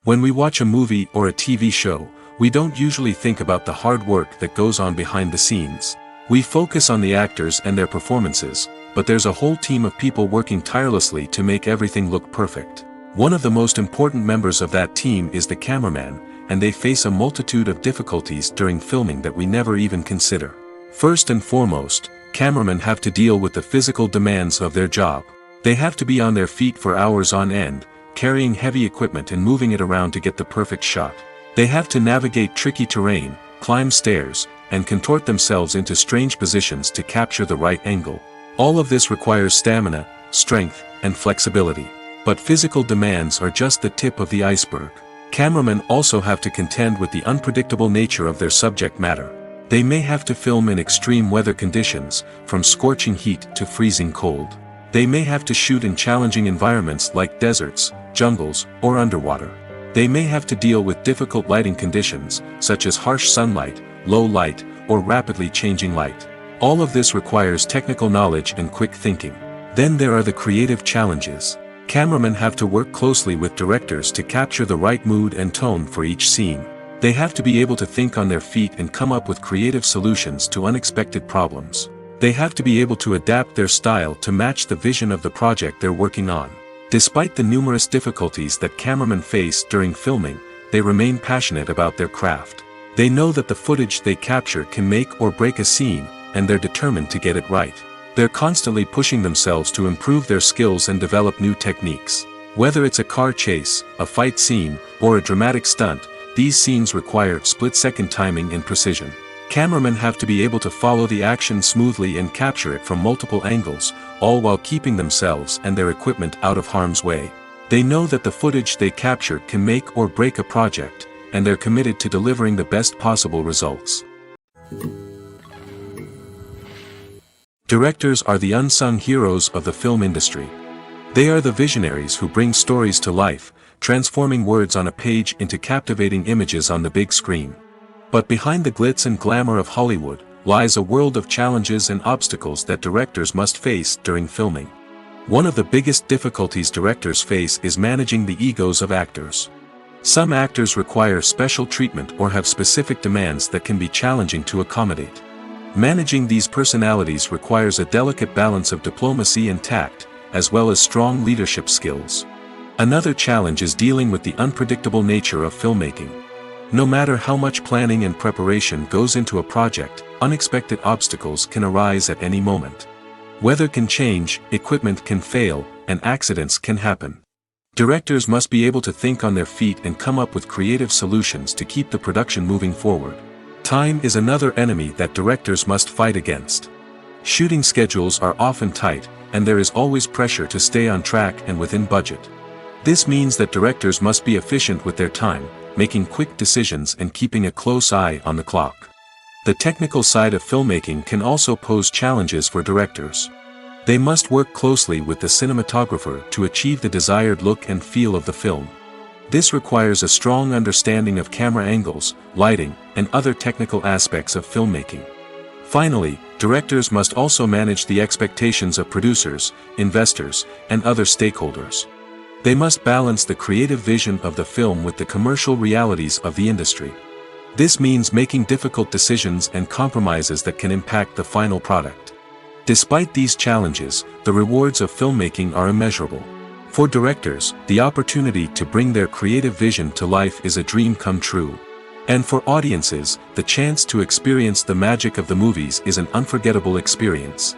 When we watch a movie or a TV show, we don't usually think about the hard work that goes on behind the scenes. We focus on the actors and their performances, but there's a whole team of people working tirelessly to make everything look perfect. One of the most important members of that team is the cameraman, and they face a multitude of difficulties during filming that we never even consider. First and foremost, cameramen have to deal with the physical demands of their job. They have to be on their feet for hours on end, carrying heavy equipment and moving it around to get the perfect shot. They have to navigate tricky terrain, climb stairs, and contort themselves into strange positions to capture the right angle. All of this requires stamina, strength, and flexibility. But physical demands are just the tip of the iceberg. Cameramen also have to contend with the unpredictable nature of their subject matter. They may have to film in extreme weather conditions, from scorching heat to freezing cold. They may have to shoot in challenging environments like deserts, jungles, or underwater. They may have to deal with difficult lighting conditions, such as harsh sunlight, low light, or rapidly changing light. All of this requires technical knowledge and quick thinking. Then there are the creative challenges. Cameramen have to work closely with directors to capture the right mood and tone for each scene. They have to be able to think on their feet and come up with creative solutions to unexpected problems. They have to be able to adapt their style to match the vision of the project they're working on. Despite the numerous difficulties that cameramen face during filming, they remain passionate about their craft. They know that the footage they capture can make or break a scene, and they're determined to get it right. They're constantly pushing themselves to improve their skills and develop new techniques. Whether it's a car chase, a fight scene, or a dramatic stunt, these scenes require split-second timing and precision. Cameramen have to be able to follow the action smoothly and capture it from multiple angles, all while keeping themselves and their equipment out of harm's way. They know that the footage they capture can make or break a project, and they're committed to delivering the best possible results. Directors are the unsung heroes of the film industry. They are the visionaries who bring stories to life, transforming words on a page into captivating images on the big screen. But behind the glitz and glamour of Hollywood, lies a world of challenges and obstacles that directors must face during filming. One of the biggest difficulties directors face is managing the egos of actors. Some actors require special treatment or have specific demands that can be challenging to accommodate. Managing these personalities requires a delicate balance of diplomacy and tact, as well as strong leadership skills. Another challenge is dealing with the unpredictable nature of filmmaking. No matter how much planning and preparation goes into a project, unexpected obstacles can arise at any moment. Weather can change, equipment can fail, and accidents can happen. Directors must be able to think on their feet and come up with creative solutions to keep the production moving forward. Time is another enemy that directors must fight against. Shooting schedules are often tight, and there is always pressure to stay on track and within budget. This means that directors must be efficient with their time, making quick decisions and keeping a close eye on the clock. The technical side of filmmaking can also pose challenges for directors. They must work closely with the cinematographer to achieve the desired look and feel of the film. This requires a strong understanding of camera angles, lighting, and other technical aspects of filmmaking. Finally, directors must also manage the expectations of producers, investors, and other stakeholders. They must balance the creative vision of the film with the commercial realities of the industry. This means making difficult decisions and compromises that can impact the final product. Despite these challenges, the rewards of filmmaking are immeasurable. For directors, the opportunity to bring their creative vision to life is a dream come true. And for audiences, the chance to experience the magic of the movies is an unforgettable experience.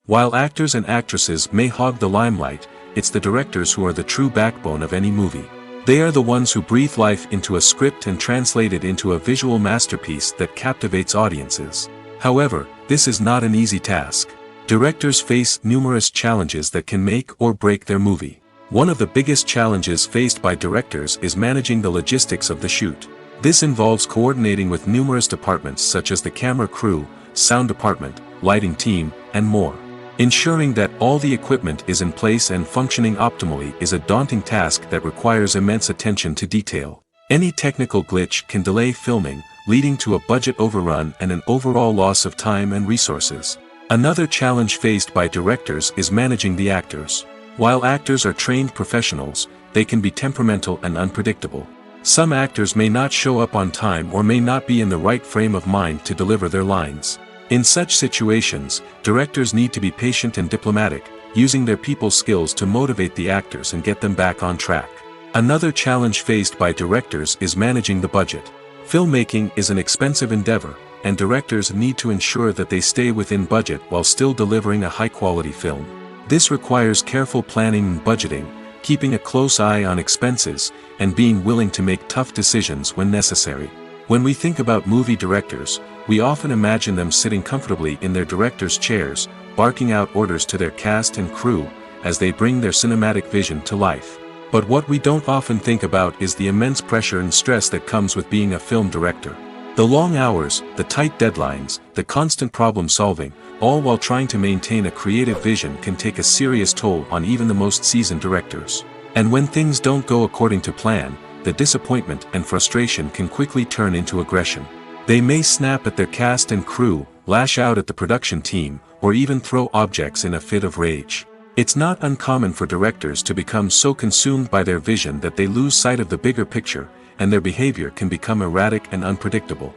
While actors and actresses may hog the limelight, it's the directors who are the true backbone of any movie. They are the ones who breathe life into a script and translate it into a visual masterpiece that captivates audiences. However, this is not an easy task. Directors face numerous challenges that can make or break their movie. One of the biggest challenges faced by directors is managing the logistics of the shoot. This involves coordinating with numerous departments such as the camera crew, sound department, lighting team, and more. Ensuring that all the equipment is in place and functioning optimally is a daunting task that requires immense attention to detail. Any technical glitch can delay filming, leading to a budget overrun and an overall loss of time and resources. Another challenge faced by directors is managing the actors. While actors are trained professionals, they can be temperamental and unpredictable. Some actors may not show up on time or may not be in the right frame of mind to deliver their lines. In such situations, directors need to be patient and diplomatic, using their people skills to motivate the actors and get them back on track. Another challenge faced by directors is managing the budget. Filmmaking is an expensive endeavor, and directors need to ensure that they stay within budget while still delivering a high-quality film. This requires careful planning and budgeting, keeping a close eye on expenses, and being willing to make tough decisions when necessary. When we think about movie directors, we often imagine them sitting comfortably in their director's chairs, barking out orders to their cast and crew, as they bring their cinematic vision to life. But what we don't often think about is the immense pressure and stress that comes with being a film director. The long hours, the tight deadlines, the constant problem solving, all while trying to maintain a creative vision can take a serious toll on even the most seasoned directors. And when things don't go according to plan, the disappointment and frustration can quickly turn into aggression. They may snap at their cast and crew, lash out at the production team, or even throw objects in a fit of rage. It's not uncommon for directors to become so consumed by their vision that they lose sight of the bigger picture, and their behavior can become erratic and unpredictable.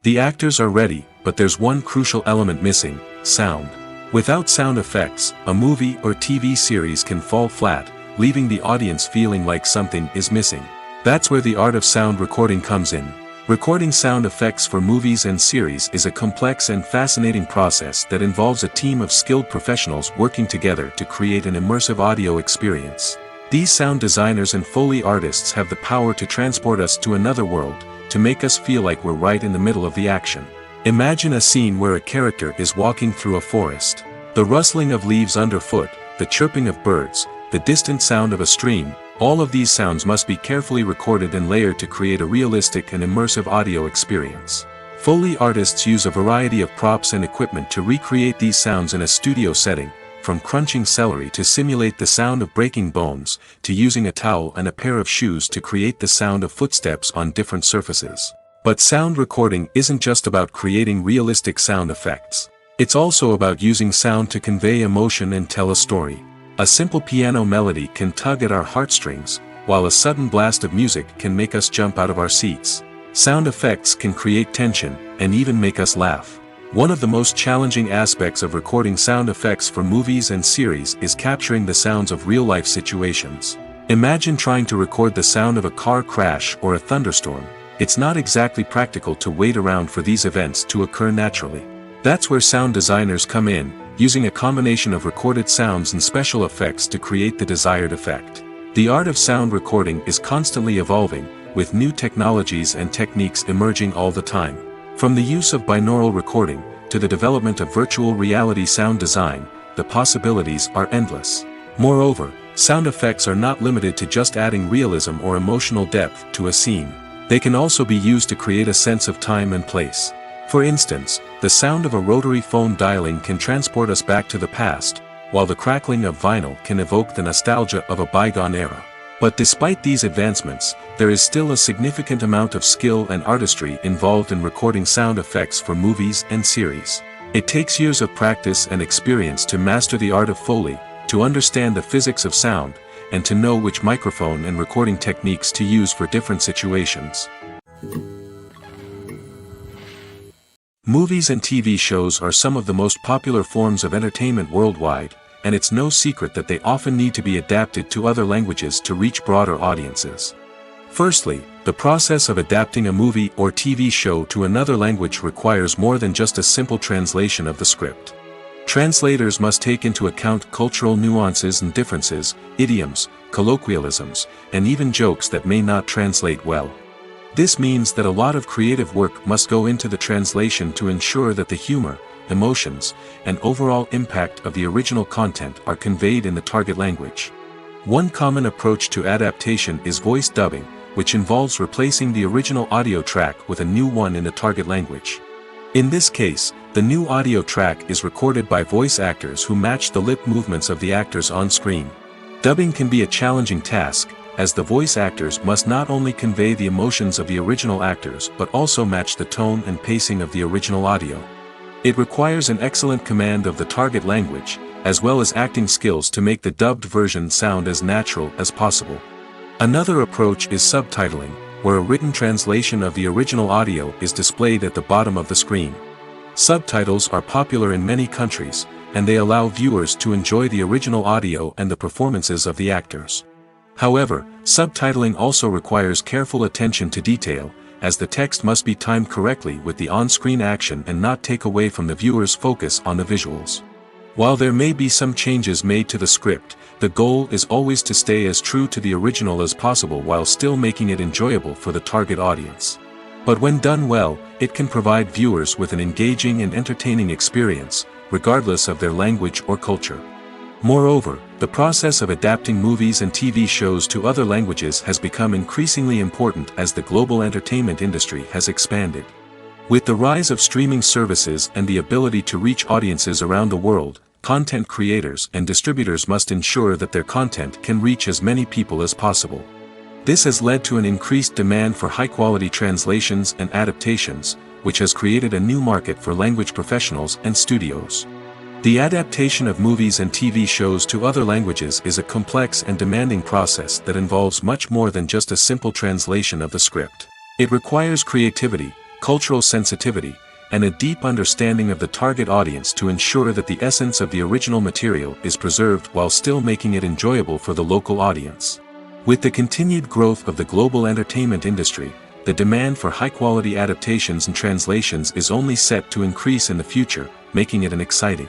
The actors are ready, but there's one crucial element missing: sound. Without sound effects, a movie or TV series can fall flat, leaving the audience feeling like something is missing. That's where the art of sound recording comes in. Recording sound effects for movies and series is a complex and fascinating process that involves a team of skilled professionals working together to create an immersive audio experience. These sound designers and Foley artists have the power to transport us to another world, to make us feel like we're right in the middle of the action. Imagine a scene where a character is walking through a forest. The rustling of leaves underfoot, the chirping of birds, the distant sound of a stream, all of these sounds must be carefully recorded and layered to create a realistic and immersive audio experience. Foley artists use a variety of props and equipment to recreate these sounds in a studio setting, from crunching celery to simulate the sound of breaking bones, to using a towel and a pair of shoes to create the sound of footsteps on different surfaces. But sound recording isn't just about creating realistic sound effects. It's also about using sound to convey emotion and tell a story. A simple piano melody can tug at our heartstrings, while a sudden blast of music can make us jump out of our seats. Sound effects can create tension, and even make us laugh. One of the most challenging aspects of recording sound effects for movies and series is capturing the sounds of real-life situations. Imagine trying to record the sound of a car crash or a thunderstorm. It's not exactly practical to wait around for these events to occur naturally. That's where sound designers come in, using a combination of recorded sounds and special effects to create the desired effect. The art of sound recording is constantly evolving, with new technologies and techniques emerging all the time. From the use of binaural recording, to the development of virtual reality sound design, the possibilities are endless. Moreover, sound effects are not limited to just adding realism or emotional depth to a scene. They can also be used to create a sense of time and place. For instance, the sound of a rotary phone dialing can transport us back to the past, while the crackling of vinyl can evoke the nostalgia of a bygone era. But despite these advancements, there is still a significant amount of skill and artistry involved in recording sound effects for movies and series. It takes years of practice and experience to master the art of Foley, to understand the physics of sound, and to know which microphone and recording techniques to use for different situations. Movies and TV shows are some of the most popular forms of entertainment worldwide, and it's no secret that they often need to be adapted to other languages to reach broader audiences. Firstly, the process of adapting a movie or TV show to another language requires more than just a simple translation of the script. Translators must take into account cultural nuances and differences, idioms, colloquialisms, and even jokes that may not translate well. This means that a lot of creative work must go into the translation to ensure that the humor, emotions, and overall impact of the original content are conveyed in the target language. One common approach to adaptation is voice dubbing, which involves replacing the original audio track with a new one in the target language. In this case, the new audio track is recorded by voice actors who match the lip movements of the actors on screen. Dubbing can be a challenging task, as the voice actors must not only convey the emotions of the original actors but also match the tone and pacing of the original audio. It requires an excellent command of the target language, as well as acting skills to make the dubbed version sound as natural as possible. Another approach is subtitling, where a written translation of the original audio is displayed at the bottom of the screen. Subtitles are popular in many countries, and they allow viewers to enjoy the original audio and the performances of the actors. However, subtitling also requires careful attention to detail, as the text must be timed correctly with the on-screen action and not take away from the viewer's focus on the visuals. While there may be some changes made to the script, the goal is always to stay as true to the original as possible while still making it enjoyable for the target audience. But when done well, it can provide viewers with an engaging and entertaining experience, regardless of their language or culture. Moreover, the process of adapting movies and TV shows to other languages has become increasingly important as the global entertainment industry has expanded. With the rise of streaming services and the ability to reach audiences around the world, content creators and distributors must ensure that their content can reach as many people as possible. This has led to an increased demand for high-quality translations and adaptations, which has created a new market for language professionals and studios. The adaptation of movies and TV shows to other languages is a complex and demanding process that involves much more than just a simple translation of the script. It requires creativity, cultural sensitivity, and a deep understanding of the target audience to ensure that the essence of the original material is preserved while still making it enjoyable for the local audience. With the continued growth of the global entertainment industry, the demand for high-quality adaptations and translations is only set to increase in the future, making it an exciting.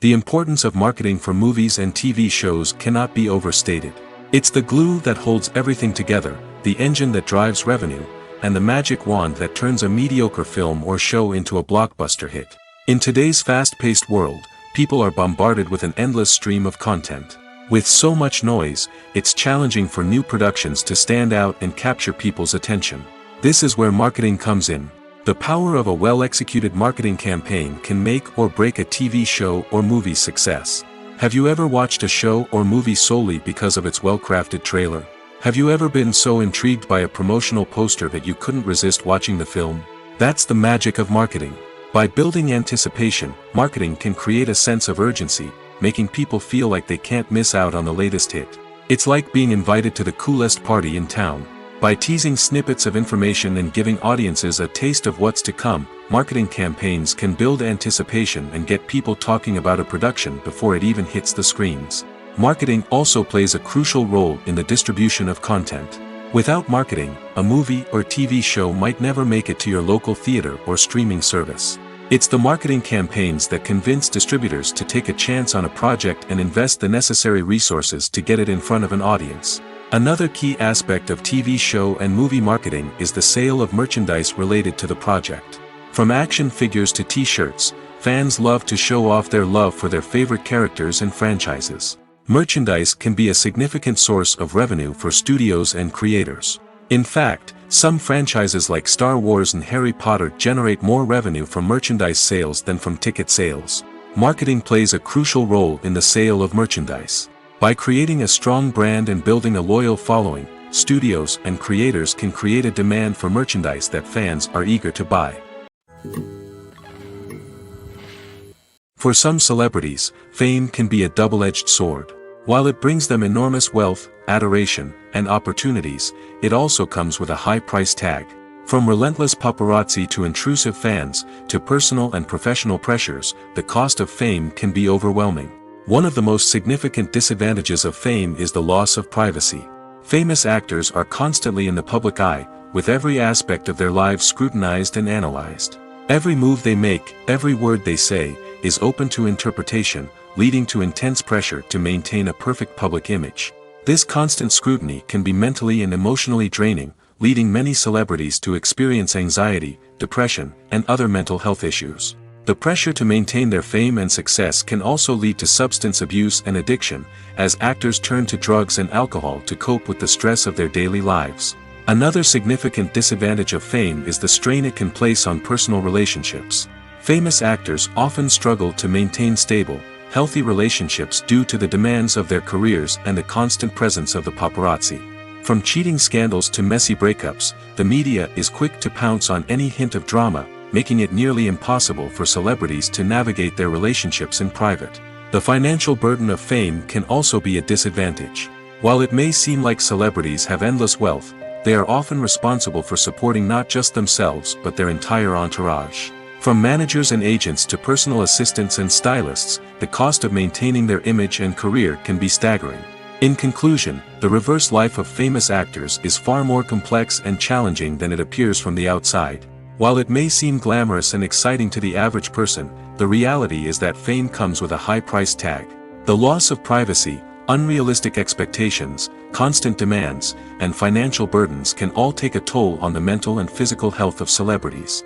The importance of marketing for movies and TV shows cannot be overstated. It's the glue that holds everything together, the engine that drives revenue, and the magic wand that turns a mediocre film or show into a blockbuster hit. In today's fast-paced world, people are bombarded with an endless stream of content. With so much noise, it's challenging for new productions to stand out and capture people's attention. This is where marketing comes in. The power of a well-executed marketing campaign can make or break a TV show or movie's success. Have you ever watched a show or movie solely because of its well-crafted trailer? Have you ever been so intrigued by a promotional poster that you couldn't resist watching the film? That's the magic of marketing. By building anticipation, marketing can create a sense of urgency, making people feel like they can't miss out on the latest hit. It's like being invited to the coolest party in town. By teasing snippets of information and giving audiences a taste of what's to come, marketing campaigns can build anticipation and get people talking about a production before it even hits the screens. Marketing also plays a crucial role in the distribution of content. Without marketing, a movie or TV show might never make it to your local theater or streaming service. It's the marketing campaigns that convince distributors to take a chance on a project and invest the necessary resources to get it in front of an audience. Another key aspect of TV show and movie marketing is the sale of merchandise related to the project. From action figures to t-shirts, fans love to show off their love for their favorite characters and franchises. Merchandise can be a significant source of revenue for studios and creators. In fact, some franchises like Star Wars and Harry Potter generate more revenue from merchandise sales than from ticket sales. Marketing plays a crucial role in the sale of merchandise. By creating a strong brand and building a loyal following, studios and creators can create a demand for merchandise that fans are eager to buy. For some celebrities, fame can be a double-edged sword. While it brings them enormous wealth, adoration, and opportunities, it also comes with a high price tag. From relentless paparazzi to intrusive fans, to personal and professional pressures, the cost of fame can be overwhelming. One of the most significant disadvantages of fame is the loss of privacy. Famous actors are constantly in the public eye, with every aspect of their lives scrutinized and analyzed. Every move they make, every word they say, is open to interpretation, leading to intense pressure to maintain a perfect public image. This constant scrutiny can be mentally and emotionally draining, leading many celebrities to experience anxiety, depression, and other mental health issues. The pressure to maintain their fame and success can also lead to substance abuse and addiction, as actors turn to drugs and alcohol to cope with the stress of their daily lives. Another significant disadvantage of fame is the strain it can place on personal relationships. Famous actors often struggle to maintain stable, healthy relationships due to the demands of their careers and the constant presence of the paparazzi. From cheating scandals to messy breakups, the media is quick to pounce on any hint of drama, making it nearly impossible for celebrities to navigate their relationships in private. The financial burden of fame can also be a disadvantage. While it may seem like celebrities have endless wealth, they are often responsible for supporting not just themselves but their entire entourage. From managers and agents to personal assistants and stylists, the cost of maintaining their image and career can be staggering. In conclusion, the reverse life of famous actors is far more complex and challenging than it appears from the outside. While it may seem glamorous and exciting to the average person, the reality is that fame comes with a high price tag. The loss of privacy, unrealistic expectations, constant demands, and financial burdens can all take a toll on the mental and physical health of celebrities.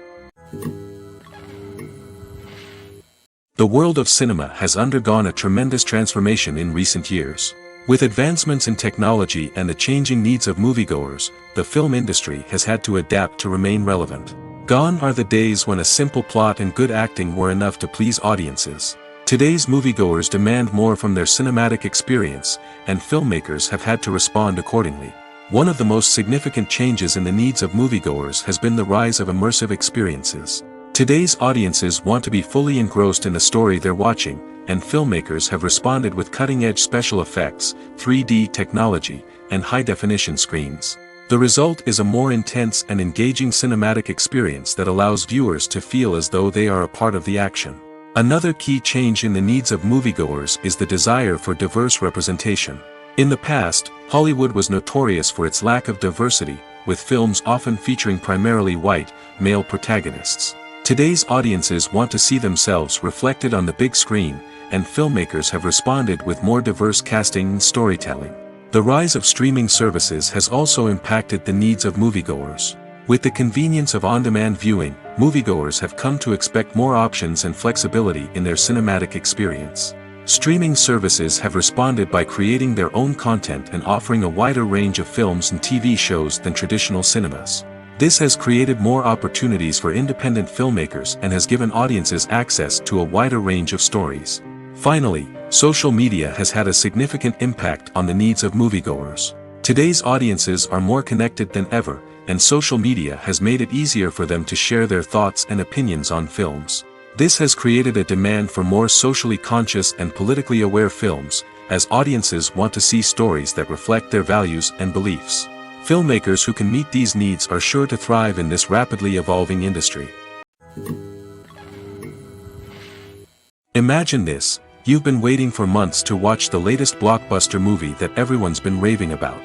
The world of cinema has undergone a tremendous transformation in recent years. With advancements in technology and the changing needs of moviegoers, the film industry has had to adapt to remain relevant. Gone are the days when a simple plot and good acting were enough to please audiences. Today's moviegoers demand more from their cinematic experience, and filmmakers have had to respond accordingly. One of the most significant changes in the needs of moviegoers has been the rise of immersive experiences. Today's audiences want to be fully engrossed in the story they're watching, and filmmakers have responded with cutting-edge special effects, 3D technology, and high-definition screens. The result is a more intense and engaging cinematic experience that allows viewers to feel as though they are a part of the action. Another key change in the needs of moviegoers is the desire for diverse representation. In the past, Hollywood was notorious for its lack of diversity, with films often featuring primarily white, male protagonists. Today's audiences want to see themselves reflected on the big screen, and filmmakers have responded with more diverse casting and storytelling. The rise of streaming services has also impacted the needs of moviegoers. With the convenience of on-demand viewing, moviegoers have come to expect more options and flexibility in their cinematic experience. Streaming services have responded by creating their own content and offering a wider range of films and TV shows than traditional cinemas. This has created more opportunities for independent filmmakers and has given audiences access to a wider range of stories. Finally, social media has had a significant impact on the needs of moviegoers. Today's audiences are more connected than ever, and social media has made it easier for them to share their thoughts and opinions on films. This has created a demand for more socially conscious and politically aware films, as audiences want to see stories that reflect their values and beliefs. Filmmakers who can meet these needs are sure to thrive in this rapidly evolving industry. Imagine this: you've been waiting for months to watch the latest blockbuster movie that everyone's been raving about.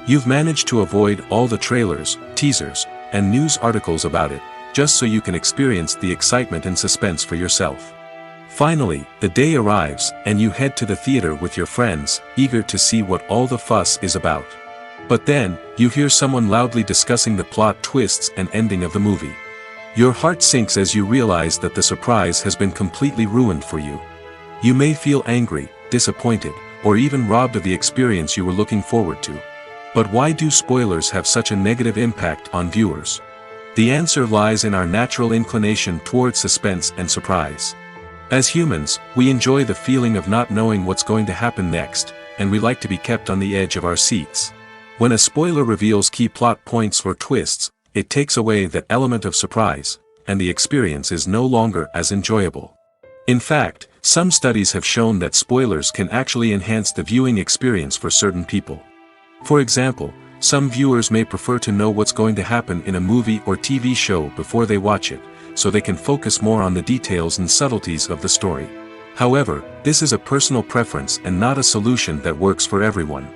You've managed to avoid all the trailers, teasers, and news articles about it, just so you can experience the excitement and suspense for yourself. Finally, the day arrives, and you head to the theater with your friends, eager to see what all the fuss is about. But then, you hear someone loudly discussing the plot twists and ending of the movie. Your heart sinks as you realize that the surprise has been completely ruined for you. You may feel angry, disappointed, or even robbed of the experience you were looking forward to. But why do spoilers have such a negative impact on viewers? The answer lies in our natural inclination towards suspense and surprise. As humans, we enjoy the feeling of not knowing what's going to happen next, and we like to be kept on the edge of our seats. When a spoiler reveals key plot points or twists, it takes away that element of surprise, and the experience is no longer as enjoyable. In fact, some studies have shown that spoilers can actually enhance the viewing experience for certain people. For example, some viewers may prefer to know what's going to happen in a movie or TV show before they watch it, so they can focus more on the details and subtleties of the story. However, this is a personal preference and not a solution that works for everyone.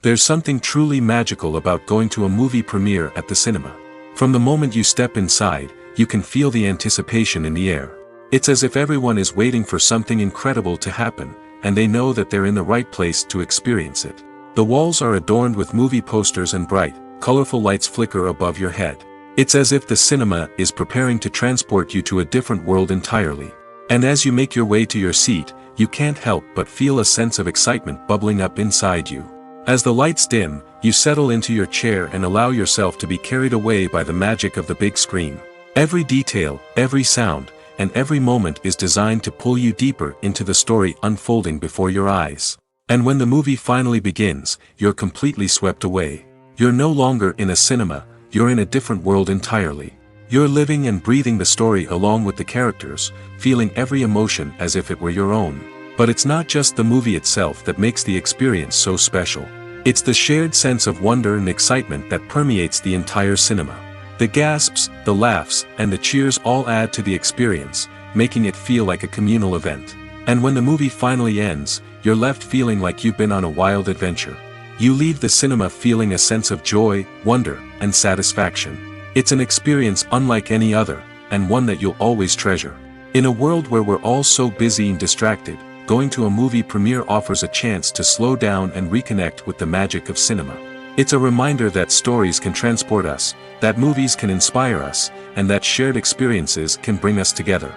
There's something truly magical about going to a movie premiere at the cinema. From the moment you step inside, you can feel the anticipation in the air. It's as if everyone is waiting for something incredible to happen, and they know that they're in the right place to experience it. The walls are adorned with movie posters and bright, colorful lights flicker above your head. It's as if the cinema is preparing to transport you to a different world entirely. And as you make your way to your seat, you can't help but feel a sense of excitement bubbling up inside you. As the lights dim, you settle into your chair and allow yourself to be carried away by the magic of the big screen. Every detail, every sound, and every moment is designed to pull you deeper into the story unfolding before your eyes. And when the movie finally begins, you're completely swept away. You're no longer in a cinema, you're in a different world entirely. You're living and breathing the story along with the characters, feeling every emotion as if it were your own. But it's not just the movie itself that makes the experience so special. It's the shared sense of wonder and excitement that permeates the entire cinema. The gasps, the laughs, and the cheers all add to the experience, making it feel like a communal event. And when the movie finally ends, you're left feeling like you've been on a wild adventure. You leave the cinema feeling a sense of joy, wonder, and satisfaction. It's an experience unlike any other, and one that you'll always treasure. In a world where we're all so busy and distracted, going to a movie premiere offers a chance to slow down and reconnect with the magic of cinema. It's a reminder that stories can transport us, that movies can inspire us, and that shared experiences can bring us together.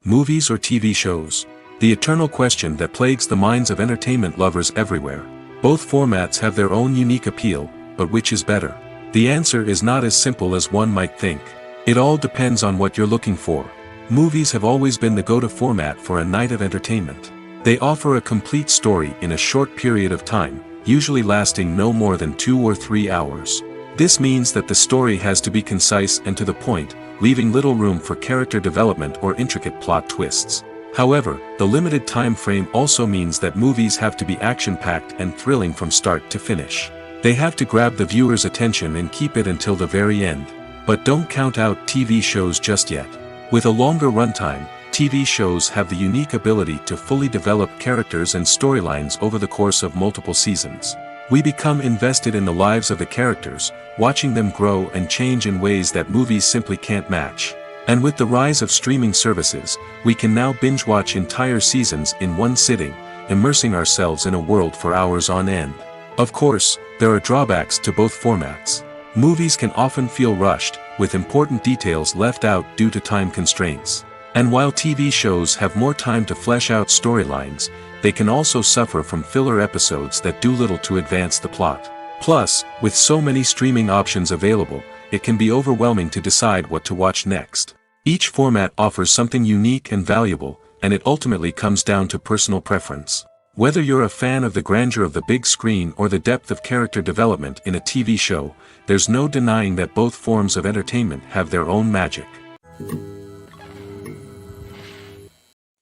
Movies or TV shows? The eternal question that plagues the minds of entertainment lovers everywhere. Both formats have their own unique appeal, but which is better? The answer is not as simple as one might think. It all depends on what you're looking for. Movies have always been the go-to format for a night of entertainment. They offer a complete story in a short period of time, usually lasting no more than 2 or 3 hours. This means that the story has to be concise and to the point, leaving little room for character development or intricate plot twists. However, the limited time frame also means that movies have to be action-packed and thrilling from start to finish. They have to grab the viewer's attention and keep it until the very end. But don't count out TV shows just yet. With a longer runtime, TV shows have the unique ability to fully develop characters and storylines over the course of multiple seasons. We become invested in the lives of the characters, watching them grow and change in ways that movies simply can't match. And with the rise of streaming services, we can now binge-watch entire seasons in one sitting, immersing ourselves in a world for hours on end. Of course, there are drawbacks to both formats. Movies can often feel rushed, with important details left out due to time constraints. And while TV shows have more time to flesh out storylines, they can also suffer from filler episodes that do little to advance the plot. Plus, with so many streaming options available, it can be overwhelming to decide what to watch next. Each format offers something unique and valuable, and it ultimately comes down to personal preference. Whether you're a fan of the grandeur of the big screen or the depth of character development in a TV show, there's no denying that both forms of entertainment have their own magic.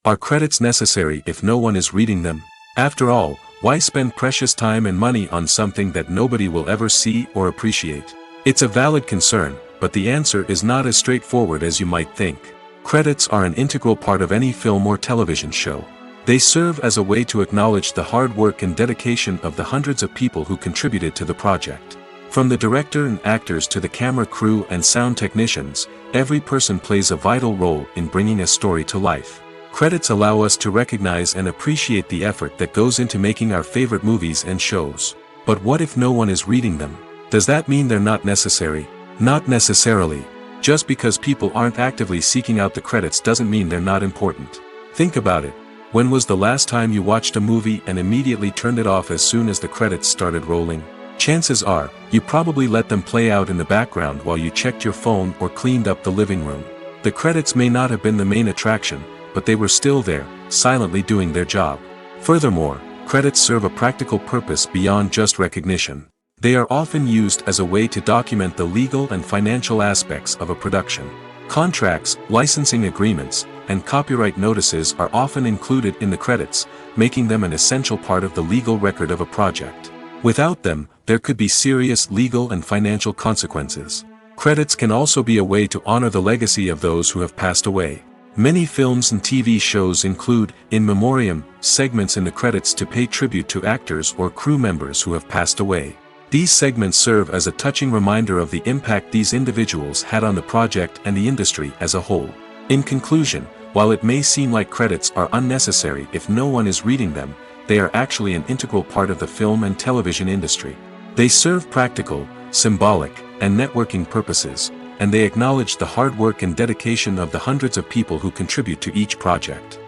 Are credits necessary if no one is reading them? After all, why spend precious time and money on something that nobody will ever see or appreciate? It's a valid concern, but the answer is not as straightforward as you might think. Credits are an integral part of any film or television show. They serve as a way to acknowledge the hard work and dedication of the hundreds of people who contributed to the project. From the director and actors to the camera crew and sound technicians, every person plays a vital role in bringing a story to life. Credits allow us to recognize and appreciate the effort that goes into making our favorite movies and shows. But what if no one is reading them? Does that mean they're not necessary? Not necessarily. Just because people aren't actively seeking out the credits doesn't mean they're not important. Think about it. When was the last time you watched a movie and immediately turned it off as soon as the credits started rolling? Chances are, you probably let them play out in the background while you checked your phone or cleaned up the living room. The credits may not have been the main attraction, but they were still there, silently doing their job. Furthermore, credits serve a practical purpose beyond just recognition. They are often used as a way to document the legal and financial aspects of a production. Contracts, licensing agreements, and copyright notices are often included in the credits, making them an essential part of the legal record of a project. Without them, there could be serious legal and financial consequences. Credits can also be a way to honor the legacy of those who have passed away. Many films and TV shows include, in memoriam, segments in the credits to pay tribute to actors or crew members who have passed away. These segments serve as a touching reminder of the impact these individuals had on the project and the industry as a whole. In conclusion, while it may seem like credits are unnecessary if no one is reading them, they are actually an integral part of the film and television industry. They serve practical, symbolic, and networking purposes, and they acknowledge the hard work and dedication of the hundreds of people who contribute to each project.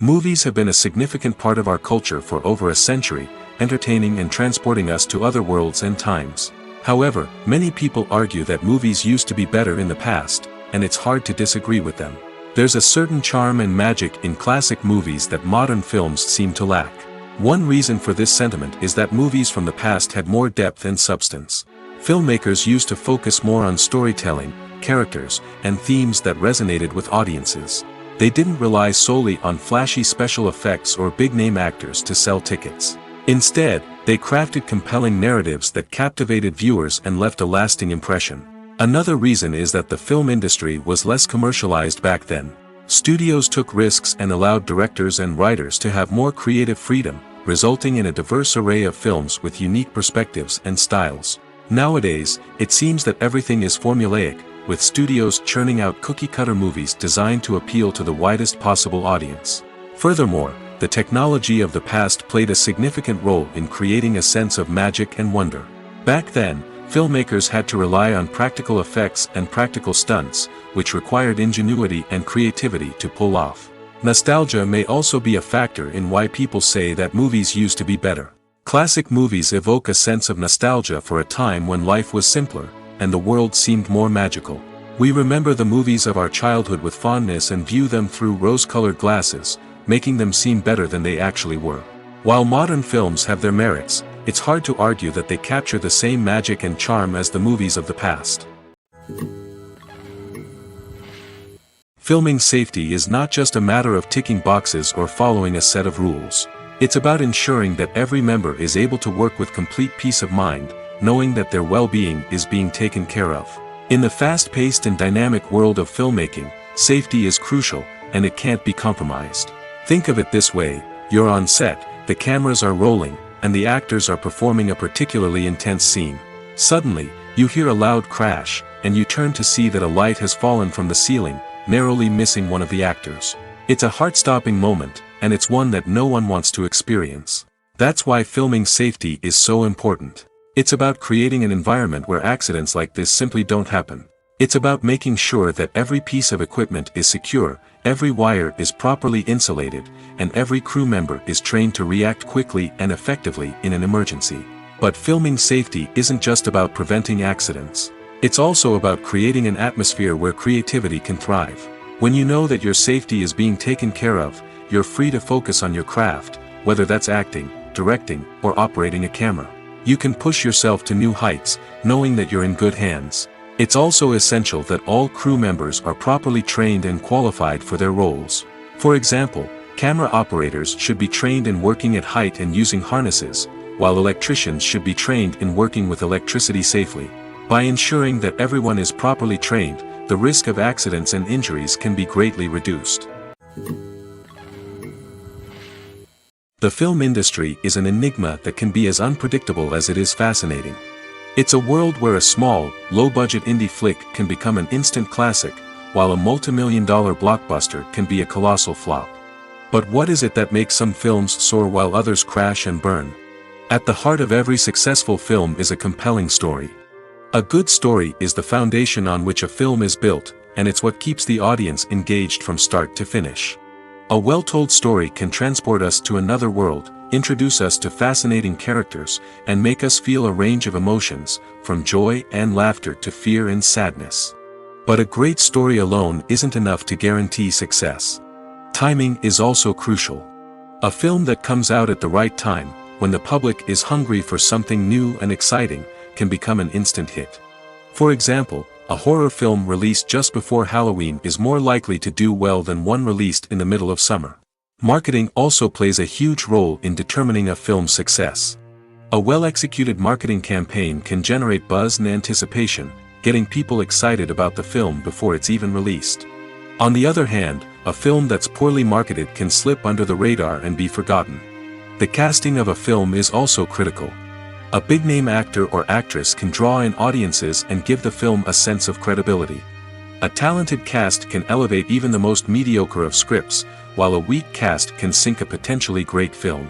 Movies have been a significant part of our culture for over a century, entertaining and transporting us to other worlds and times. However, many people argue that movies used to be better in the past, and it's hard to disagree with them. There's a certain charm and magic in classic movies that modern films seem to lack. One reason for this sentiment is that movies from the past had more depth and substance. Filmmakers used to focus more on storytelling, characters, and themes that resonated with audiences. They didn't rely solely on flashy special effects or big-name actors to sell tickets. Instead, they crafted compelling narratives that captivated viewers and left a lasting impression. Another reason is that the film industry was less commercialized back then. Studios took risks and allowed directors and writers to have more creative freedom, resulting in a diverse array of films with unique perspectives and styles. Nowadays, it seems that everything is formulaic, with studios churning out cookie-cutter movies designed to appeal to the widest possible audience. Furthermore, the technology of the past played a significant role in creating a sense of magic and wonder. Back then, filmmakers had to rely on practical effects and practical stunts, which required ingenuity and creativity to pull off. Nostalgia may also be a factor in why people say that movies used to be better. Classic movies evoke a sense of nostalgia for a time when life was simpler, and the world seemed more magical. We remember the movies of our childhood with fondness and view them through rose-colored glasses, making them seem better than they actually were. While modern films have their merits, it's hard to argue that they capture the same magic and charm as the movies of the past. Filming safety is not just a matter of ticking boxes or following a set of rules. It's about ensuring that every member is able to work with complete peace of mind, knowing that their well-being is being taken care of. In the fast-paced and dynamic world of filmmaking, safety is crucial, and it can't be compromised. Think of it this way: you're on set, the cameras are rolling, and the actors are performing a particularly intense scene. Suddenly, you hear a loud crash, and you turn to see that a light has fallen from the ceiling, narrowly missing one of the actors. It's a heart-stopping moment, and it's one that no one wants to experience. That's why filming safety is so important. It's about creating an environment where accidents like this simply don't happen. It's about making sure that every piece of equipment is secure, every wire is properly insulated, and every crew member is trained to react quickly and effectively in an emergency. But filming safety isn't just about preventing accidents. It's also about creating an atmosphere where creativity can thrive. When you know that your safety is being taken care of, you're free to focus on your craft, whether that's acting, directing, or operating a camera. You can push yourself to new heights, knowing that you're in good hands. It's also essential that all crew members are properly trained and qualified for their roles. For example, camera operators should be trained in working at height and using harnesses, while electricians should be trained in working with electricity safely. By ensuring that everyone is properly trained, the risk of accidents and injuries can be greatly reduced. The film industry is an enigma that can be as unpredictable as it is fascinating. It's a world where a small, low-budget indie flick can become an instant classic, while a multi-million-dollar blockbuster can be a colossal flop. But what is it that makes some films soar while others crash and burn? At the heart of every successful film is a compelling story. A good story is the foundation on which a film is built, and it's what keeps the audience engaged from start to finish. A well-told story can transport us to another world, introduce us to fascinating characters, and make us feel a range of emotions, from joy and laughter to fear and sadness. But a great story alone isn't enough to guarantee success. Timing is also crucial. A film that comes out at the right time, when the public is hungry for something new and exciting, can become an instant hit. For example, a horror film released just before Halloween is more likely to do well than one released in the middle of summer. Marketing also plays a huge role in determining a film's success. A well-executed marketing campaign can generate buzz and anticipation, getting people excited about the film before it's even released. On the other hand, a film that's poorly marketed can slip under the radar and be forgotten. The casting of a film is also critical. A big-name actor or actress can draw in audiences and give the film a sense of credibility. A talented cast can elevate even the most mediocre of scripts, while a weak cast can sink a potentially great film.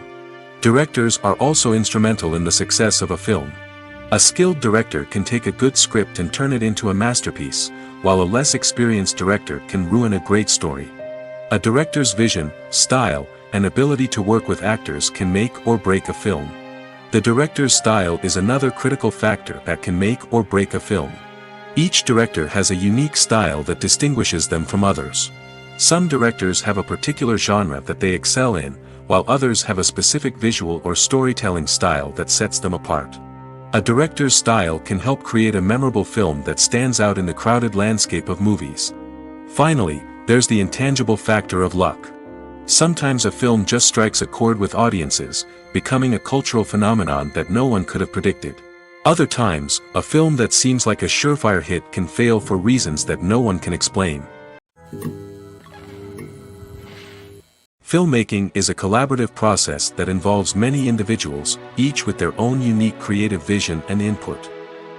Directors are also instrumental in the success of a film. A skilled director can take a good script and turn it into a masterpiece, while a less experienced director can ruin a great story. A director's vision, style, and ability to work with actors can make or break a film. The director's style is another critical factor that can make or break a film. Each director has a unique style that distinguishes them from others. Some directors have a particular genre that they excel in, while others have a specific visual or storytelling style that sets them apart. A director's style can help create a memorable film that stands out in the crowded landscape of movies. Finally, there's the intangible factor of luck. Sometimes a film just strikes a chord with audiences, becoming a cultural phenomenon that no one could have predicted. Other times, a film that seems like a surefire hit can fail for reasons that no one can explain. Filmmaking is a collaborative process that involves many individuals, each with their own unique creative vision and input.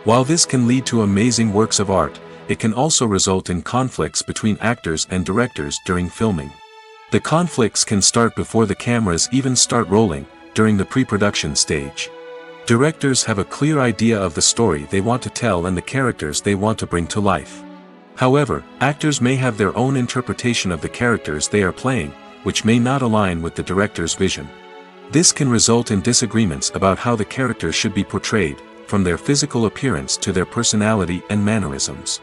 While this can lead to amazing works of art, it can also result in conflicts between actors and directors during filming. The conflicts can start before the cameras even start rolling, during the pre-production stage. Directors have a clear idea of the story they want to tell and the characters they want to bring to life. However, actors may have their own interpretation of the characters they are playing, which may not align with the director's vision. This can result in disagreements about how the characters should be portrayed, from their physical appearance to their personality and mannerisms.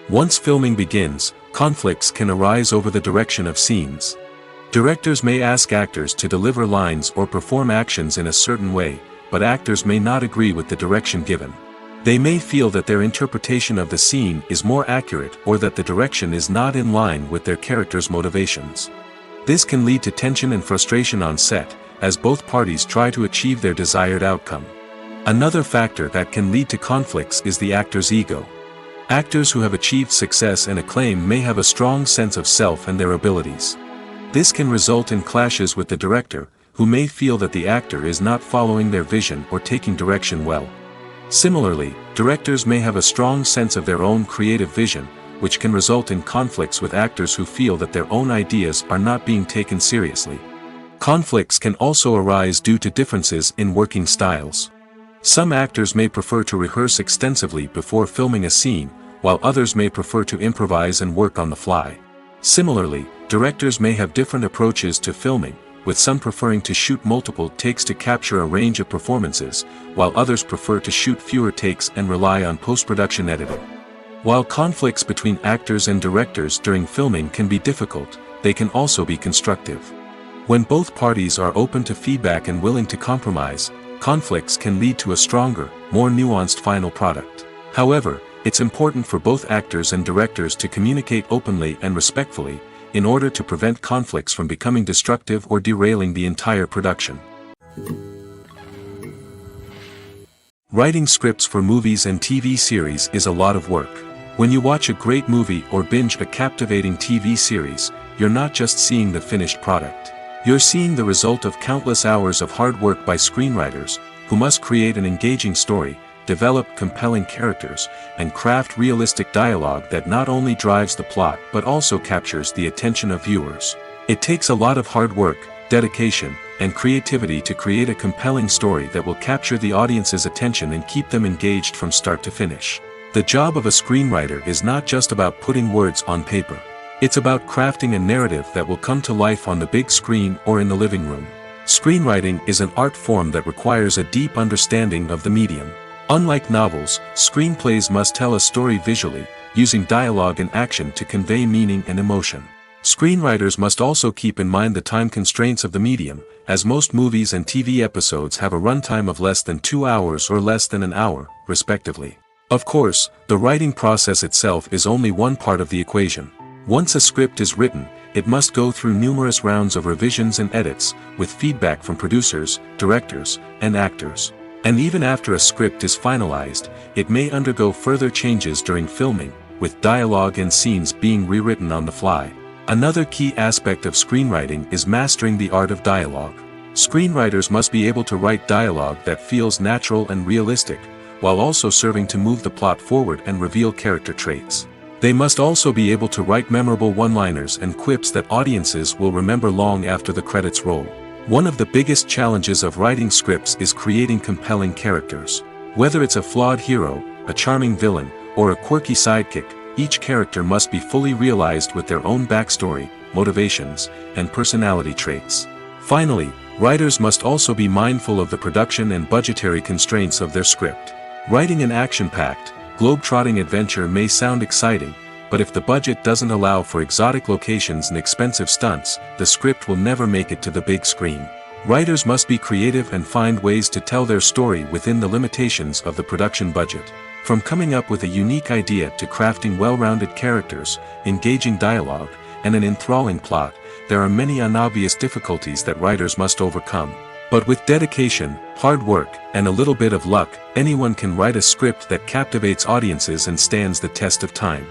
Once filming begins, conflicts can arise over the direction of scenes. Directors may ask actors to deliver lines or perform actions in a certain way, but actors may not agree with the direction given. They may feel that their interpretation of the scene is more accurate or that the direction is not in line with their character's motivations. This can lead to tension and frustration on set, as both parties try to achieve their desired outcome. Another factor that can lead to conflicts is the actor's ego. Actors who have achieved success and acclaim may have a strong sense of self and their abilities. This can result in clashes with the director, who may feel that the actor is not following their vision or taking direction well. Similarly, directors may have a strong sense of their own creative vision, which can result in conflicts with actors who feel that their own ideas are not being taken seriously. Conflicts can also arise due to differences in working styles. Some actors may prefer to rehearse extensively before filming a scene, while others may prefer to improvise and work on the fly. Similarly, directors may have different approaches to filming, with some preferring to shoot multiple takes to capture a range of performances, while others prefer to shoot fewer takes and rely on post-production editing. While conflicts between actors and directors during filming can be difficult, they can also be constructive. When both parties are open to feedback and willing to compromise, conflicts can lead to a stronger, more nuanced final product. However, it's important for both actors and directors to communicate openly and respectfully, in order to prevent conflicts from becoming destructive or derailing the entire production. Writing scripts for movies and TV series is a lot of work. When you watch a great movie or binge a captivating TV series, you're not just seeing the finished product. You're seeing the result of countless hours of hard work by screenwriters, who must create an engaging story, develop compelling characters, and craft realistic dialogue that not only drives the plot but also captures the attention of viewers. It takes a lot of hard work, dedication, and creativity to create a compelling story that will capture the audience's attention and keep them engaged from start to finish. The job of a screenwriter is not just about putting words on paper. It's about crafting a narrative that will come to life on the big screen or in the living room. Screenwriting is an art form that requires a deep understanding of the medium. Unlike novels, screenplays must tell a story visually, using dialogue and action to convey meaning and emotion. Screenwriters must also keep in mind the time constraints of the medium, as most movies and TV episodes have a runtime of less than 2 hours or less than an hour, respectively. Of course, the writing process itself is only one part of the equation. Once a script is written, it must go through numerous rounds of revisions and edits, with feedback from producers, directors, and actors. And even after a script is finalized, it may undergo further changes during filming, with dialogue and scenes being rewritten on the fly. Another key aspect of screenwriting is mastering the art of dialogue. Screenwriters must be able to write dialogue that feels natural and realistic, while also serving to move the plot forward and reveal character traits. They must also be able to write memorable one-liners and quips that audiences will remember long after the credits roll. One of the biggest challenges of writing scripts is creating compelling characters. Whether it's a flawed hero, a charming villain, or a quirky sidekick, each character must be fully realized with their own backstory, motivations, and personality traits. Finally, writers must also be mindful of the production and budgetary constraints of their script. Writing an action-packed, globe-trotting adventure may sound exciting, but if the budget doesn't allow for exotic locations and expensive stunts, the script will never make it to the big screen. Writers must be creative and find ways to tell their story within the limitations of the production budget. From coming up with a unique idea to crafting well-rounded characters, engaging dialogue, and an enthralling plot, there are many unobvious difficulties that writers must overcome. But with dedication, hard work, and a little bit of luck, anyone can write a script that captivates audiences and stands the test of time.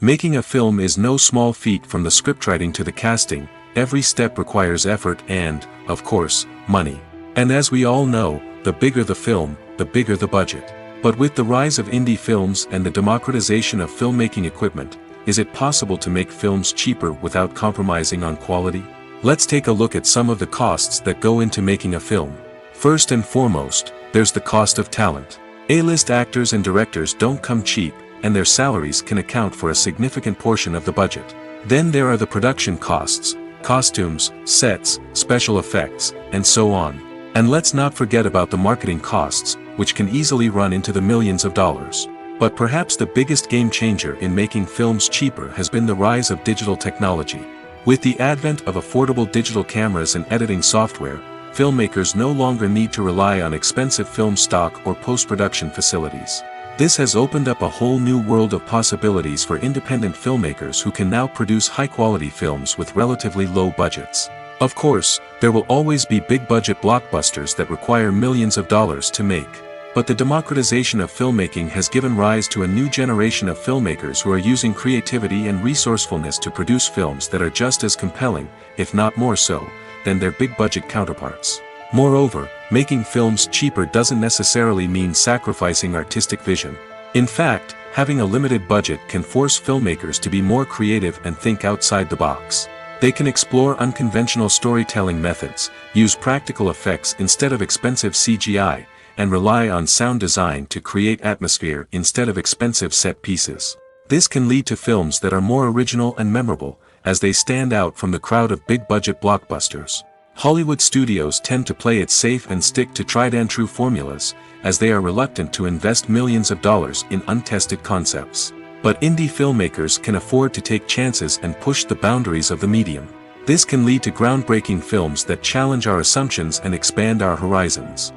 Making a film is no small feat. From the scriptwriting to the casting, every step requires effort and, of course, money. And as we all know, the bigger the film, the bigger the budget. But with the rise of indie films and the democratization of filmmaking equipment, is it possible to make films cheaper without compromising on quality? Let's take a look at some of the costs that go into making a film. First and foremost, there's the cost of talent. A-list actors and directors don't come cheap, and their salaries can account for a significant portion of the budget. Then there are the production costs, costumes, sets, special effects, and so on. And let's not forget about the marketing costs, which can easily run into the millions of dollars. But perhaps the biggest game changer in making films cheaper has been the rise of digital technology. With the advent of affordable digital cameras and editing software, filmmakers no longer need to rely on expensive film stock or post-production facilities. This has opened up a whole new world of possibilities for independent filmmakers who can now produce high-quality films with relatively low budgets. Of course, there will always be big-budget blockbusters that require millions of dollars to make. But the democratization of filmmaking has given rise to a new generation of filmmakers who are using creativity and resourcefulness to produce films that are just as compelling, if not more so, than their big-budget counterparts. Moreover, making films cheaper doesn't necessarily mean sacrificing artistic vision. In fact, having a limited budget can force filmmakers to be more creative and think outside the box. They can explore unconventional storytelling methods, use practical effects instead of expensive CGI, and rely on sound design to create atmosphere instead of expensive set pieces. This can lead to films that are more original and memorable, as they stand out from the crowd of big-budget blockbusters. Hollywood studios tend to play it safe and stick to tried-and-true formulas, as they are reluctant to invest millions of dollars in untested concepts. But indie filmmakers can afford to take chances and push the boundaries of the medium. This can lead to groundbreaking films that challenge our assumptions and expand our horizons.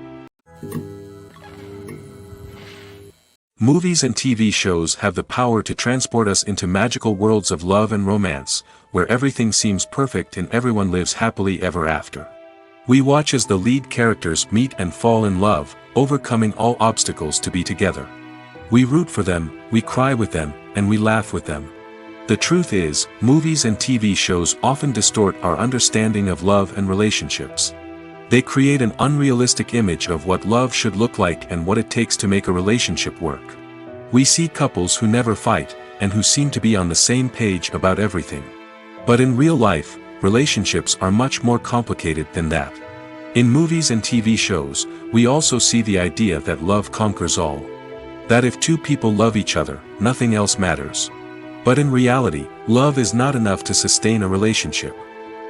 Movies and TV shows have the power to transport us into magical worlds of love and romance, where everything seems perfect and everyone lives happily ever after. We watch as the lead characters meet and fall in love, overcoming all obstacles to be together. We root for them, we cry with them, and we laugh with them. The truth is, movies and TV shows often distort our understanding of love and relationships. They create an unrealistic image of what love should look like and what it takes to make a relationship work. We see couples who never fight, and who seem to be on the same page about everything. But in real life, relationships are much more complicated than that. In movies and TV shows, we also see the idea that love conquers all. That if two people love each other, nothing else matters. But in reality, love is not enough to sustain a relationship.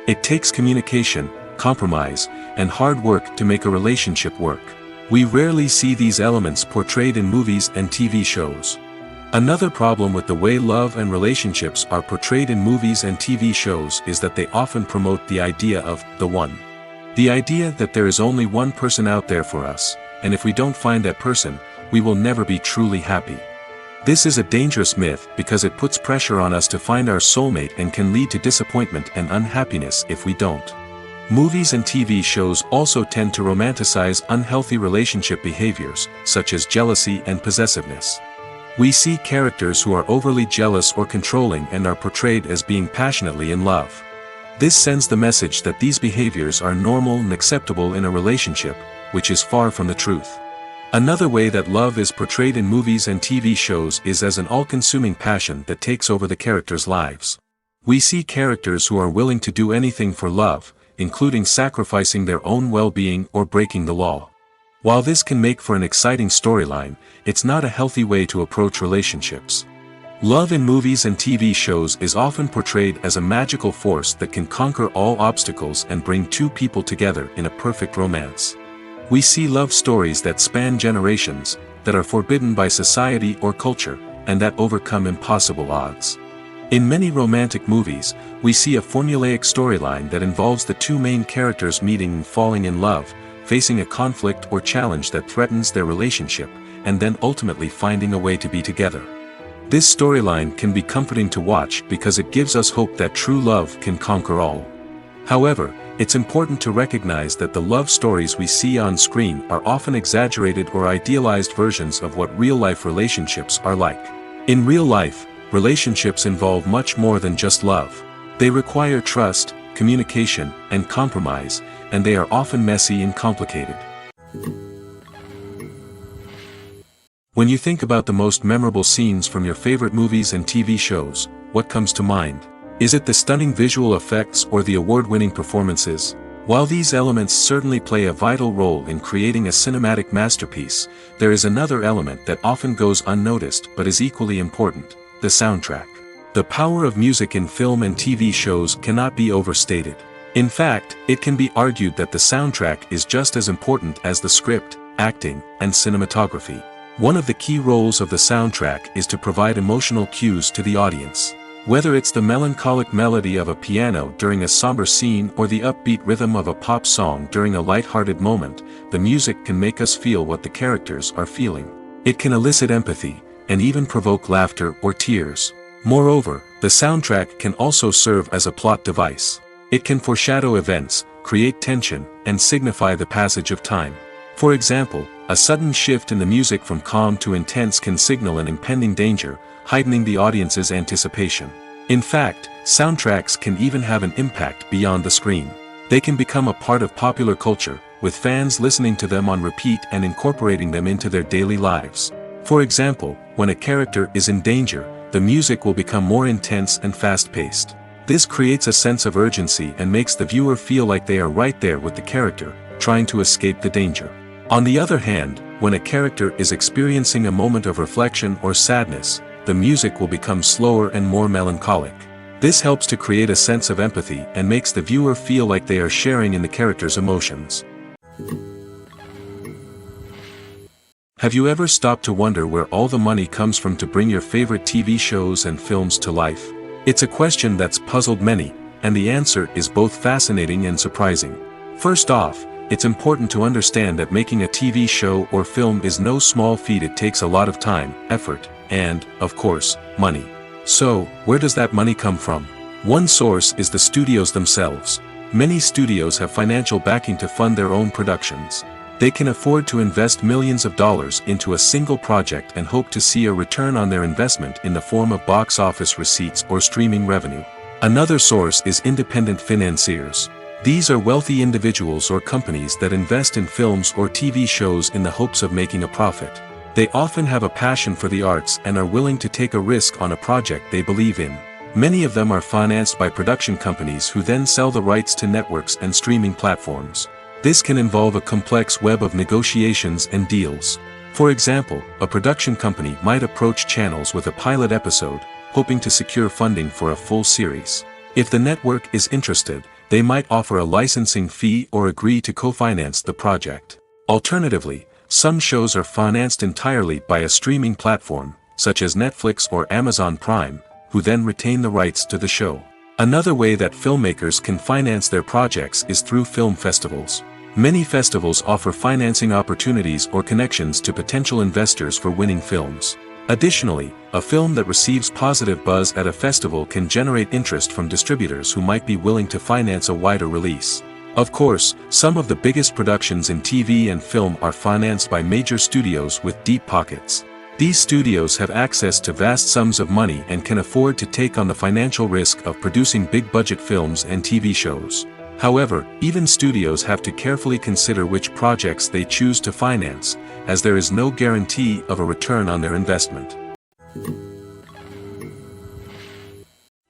It takes communication, compromise, and hard work to make a relationship work. We rarely see these elements portrayed in movies and TV shows. Another problem with the way love and relationships are portrayed in movies and TV shows is that they often promote the idea of the one. The idea that there is only one person out there for us, and if we don't find that person, we will never be truly happy. This is a dangerous myth because it puts pressure on us to find our soulmate and can lead to disappointment and unhappiness if we don't. Movies and TV shows also tend to romanticize unhealthy relationship behaviors, such as jealousy and possessiveness. We see characters who are overly jealous or controlling and are portrayed as being passionately in love. This sends the message that these behaviors are normal and acceptable in a relationship, which is far from the truth. Another way that love is portrayed in movies and TV shows is as an all-consuming passion that takes over the characters' lives. We see characters who are willing to do anything for love, including sacrificing their own well-being or breaking the law. While this can make for an exciting storyline, it's not a healthy way to approach relationships. Love in movies and TV shows is often portrayed as a magical force that can conquer all obstacles and bring two people together in a perfect romance. We see love stories that span generations, that are forbidden by society or culture, and that overcome impossible odds. In many romantic movies, we see a formulaic storyline that involves the two main characters meeting and falling in love, facing a conflict or challenge that threatens their relationship, and then ultimately finding a way to be together. This storyline can be comforting to watch because it gives us hope that true love can conquer all. However, it's important to recognize that the love stories we see on screen are often exaggerated or idealized versions of what real-life relationships are like. In real life, relationships involve much more than just love. They require trust, communication, and compromise, and they are often messy and complicated. When you think about the most memorable scenes from your favorite movies and TV shows, what comes to mind? Is it the stunning visual effects or the award-winning performances? While these elements certainly play a vital role in creating a cinematic masterpiece, there is another element that often goes unnoticed but is equally important: the soundtrack. The power of music in film and TV shows cannot be overstated. In fact, it can be argued that the soundtrack is just as important as the script, acting, and cinematography. One of the key roles of the soundtrack is to provide emotional cues to the audience. Whether it's the melancholic melody of a piano during a somber scene or the upbeat rhythm of a pop song during a light-hearted moment, the music can make us feel what the characters are feeling. It can elicit empathy, and even provoke laughter or tears. Moreover, the soundtrack can also serve as a plot device. It can foreshadow events, create tension, and signify the passage of time. For example, a sudden shift in the music from calm to intense can signal an impending danger, heightening the audience's anticipation. In fact, soundtracks can even have an impact beyond the screen. They can become a part of popular culture, with fans listening to them on repeat and incorporating them into their daily lives. For example, when a character is in danger, the music will become more intense and fast-paced. This creates a sense of urgency and makes the viewer feel like they are right there with the character, trying to escape the danger. On the other hand, when a character is experiencing a moment of reflection or sadness, the music will become slower and more melancholic. This helps to create a sense of empathy and makes the viewer feel like they are sharing in the character's emotions. Have you ever stopped to wonder where all the money comes from to bring your favorite TV shows and films to life? It's a question that's puzzled many, and the answer is both fascinating and surprising. First off, it's important to understand that making a TV show or film is no small feat. It takes a lot of time, effort, and, of course, money. So, where does that money come from? One source is the studios themselves. Many studios have financial backing to fund their own productions. They can afford to invest millions of dollars into a single project and hope to see a return on their investment in the form of box office receipts or streaming revenue. Another source is independent financiers. These are wealthy individuals or companies that invest in films or TV shows in the hopes of making a profit. They often have a passion for the arts and are willing to take a risk on a project they believe in. Many of them are financed by production companies who then sell the rights to networks and streaming platforms. This can involve a complex web of negotiations and deals. For example, a production company might approach channels with a pilot episode, hoping to secure funding for a full series. If the network is interested, they might offer a licensing fee or agree to co-finance the project. Alternatively, some shows are financed entirely by a streaming platform, such as Netflix or Amazon Prime, who then retain the rights to the show. Another way that filmmakers can finance their projects is through film festivals. Many festivals offer financing opportunities or connections to potential investors for winning films. Additionally, a film that receives positive buzz at a festival can generate interest from distributors who might be willing to finance a wider release. Of course, some of the biggest productions in TV and film are financed by major studios with deep pockets. These studios have access to vast sums of money and can afford to take on the financial risk of producing big-budget films and TV shows. However, even studios have to carefully consider which projects they choose to finance, as there is no guarantee of a return on their investment.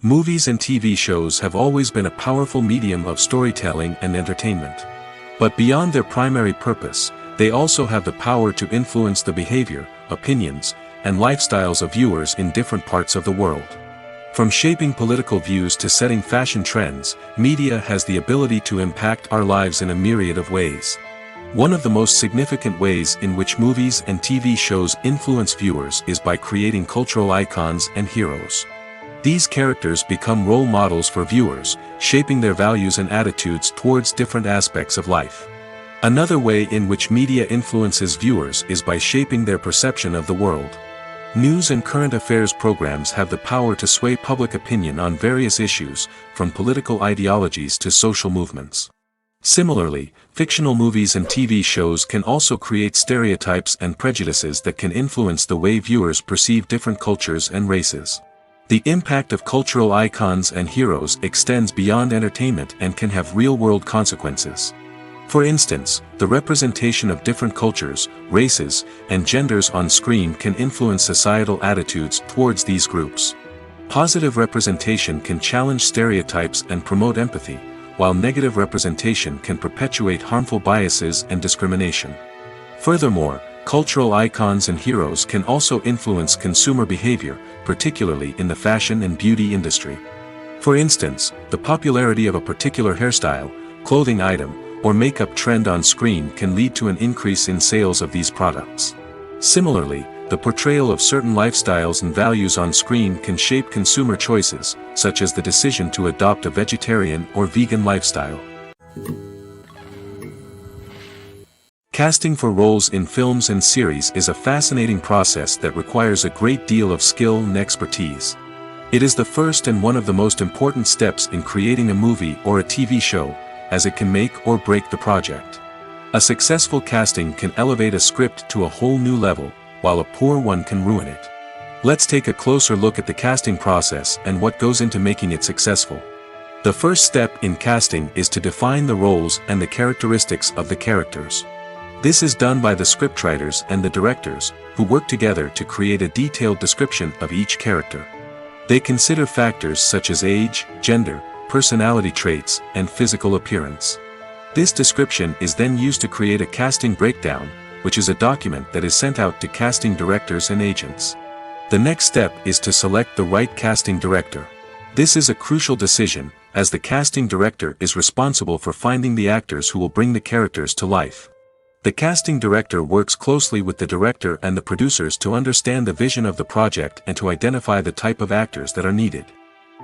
Movies and TV shows have always been a powerful medium of storytelling and entertainment. But beyond their primary purpose, they also have the power to influence the behavior, opinions, and lifestyles of viewers in different parts of the world. From shaping political views to setting fashion trends, media has the ability to impact our lives in a myriad of ways. One of the most significant ways in which movies and TV shows influence viewers is by creating cultural icons and heroes. These characters become role models for viewers, shaping their values and attitudes towards different aspects of life. Another way in which media influences viewers is by shaping their perception of the world. News and current affairs programs have the power to sway public opinion on various issues, from political ideologies to social movements. Similarly, fictional movies and TV shows can also create stereotypes and prejudices that can influence the way viewers perceive different cultures and races. The impact of cultural icons and heroes extends beyond entertainment and can have real-world consequences. For instance, the representation of different cultures, races, and genders on screen can influence societal attitudes towards these groups. Positive representation can challenge stereotypes and promote empathy, while negative representation can perpetuate harmful biases and discrimination. Furthermore, cultural icons and heroes can also influence consumer behavior, particularly in the fashion and beauty industry. For instance, the popularity of a particular hairstyle, clothing item, or makeup trend on screen can lead to an increase in sales of these products. Similarly, the portrayal of certain lifestyles and values on screen can shape consumer choices, such as the decision to adopt a vegetarian or vegan lifestyle. Casting for roles in films and series is a fascinating process that requires a great deal of skill and expertise. It is the first and one of the most important steps in creating a movie or a TV show, as it can make or break the project. A successful casting can elevate a script to a whole new level, while a poor one can ruin it. Let's take a closer look at the casting process and what goes into making it successful. The first step in casting is to define the roles and the characteristics of the characters. This is done by the scriptwriters and the directors, who work together to create a detailed description of each character. They consider factors such as age, gender, personality traits, and physical appearance. This description is then used to create a casting breakdown, which is a document that is sent out to casting directors and agents. The next step is to select the right casting director. This is a crucial decision, as the casting director is responsible for finding the actors who will bring the characters to life. The casting director works closely with the director and the producers to understand the vision of the project and to identify the type of actors that are needed.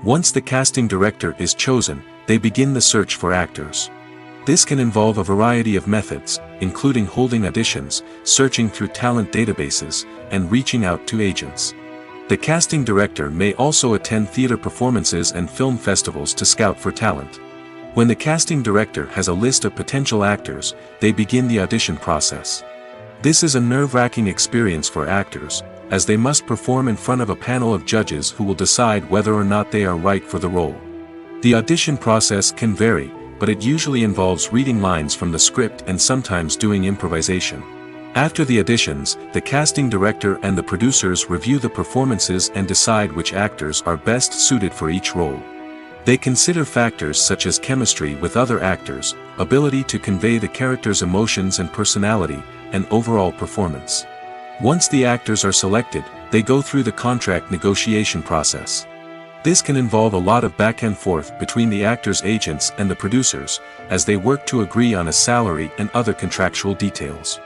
Once the casting director is chosen, they begin the search for actors. This can involve a variety of methods, including holding auditions, searching through talent databases, and reaching out to agents. The casting director may also attend theater performances and film festivals to scout for talent. When the casting director has a list of potential actors, they begin the audition process. This is a nerve-wracking experience for actors, as they must perform in front of a panel of judges who will decide whether or not they are right for the role. The audition process can vary, but it usually involves reading lines from the script and sometimes doing improvisation. After the auditions, the casting director and the producers review the performances and decide which actors are best suited for each role. They consider factors such as chemistry with other actors, ability to convey the character's emotions and personality, and overall performance. Once the actors are selected, they go through the contract negotiation process. This can involve a lot of back and forth between the actors' agents and the producers, as they work to agree on a salary and other contractual details.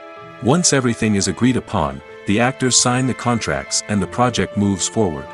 Once everything is agreed upon, the actors sign the contracts and the project moves forward.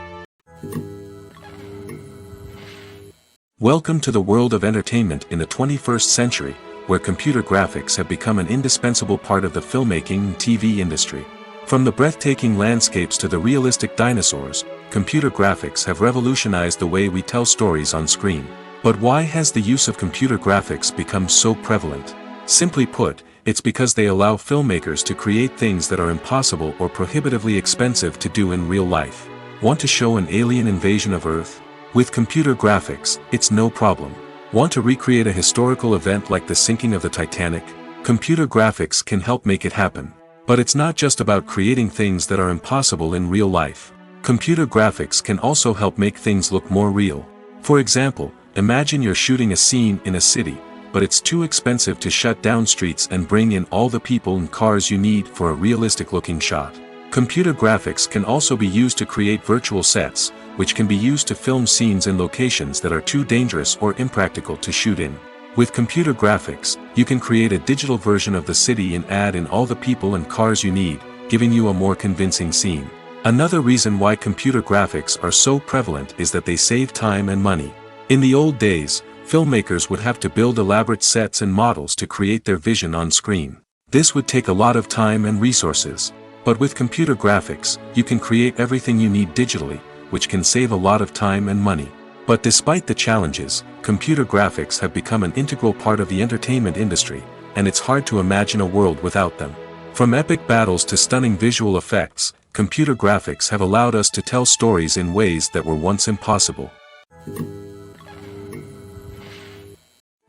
Welcome to the world of entertainment in the 21st century, where computer graphics have become an indispensable part of the filmmaking and TV industry. From the breathtaking landscapes to the realistic dinosaurs, computer graphics have revolutionized the way we tell stories on screen. But why has the use of computer graphics become so prevalent? Simply put, it's because they allow filmmakers to create things that are impossible or prohibitively expensive to do in real life. Want to show an alien invasion of Earth? With computer graphics, it's no problem. Want to recreate a historical event like the sinking of the Titanic? Computer graphics can help make it happen. But it's not just about creating things that are impossible in real life. Computer graphics can also help make things look more real. For example, imagine you're shooting a scene in a city, but it's too expensive to shut down streets and bring in all the people and cars you need for a realistic-looking shot. Computer graphics can also be used to create virtual sets, which can be used to film scenes in locations that are too dangerous or impractical to shoot in. With computer graphics, you can create a digital version of the city and add in all the people and cars you need, giving you a more convincing scene. Another reason why computer graphics are so prevalent is that they save time and money. In the old days, filmmakers would have to build elaborate sets and models to create their vision on screen. This would take a lot of time and resources. But with computer graphics, you can create everything you need digitally, which can save a lot of time and money. But despite the challenges, computer graphics have become an integral part of the entertainment industry, and it's hard to imagine a world without them. From epic battles to stunning visual effects, computer graphics have allowed us to tell stories in ways that were once impossible.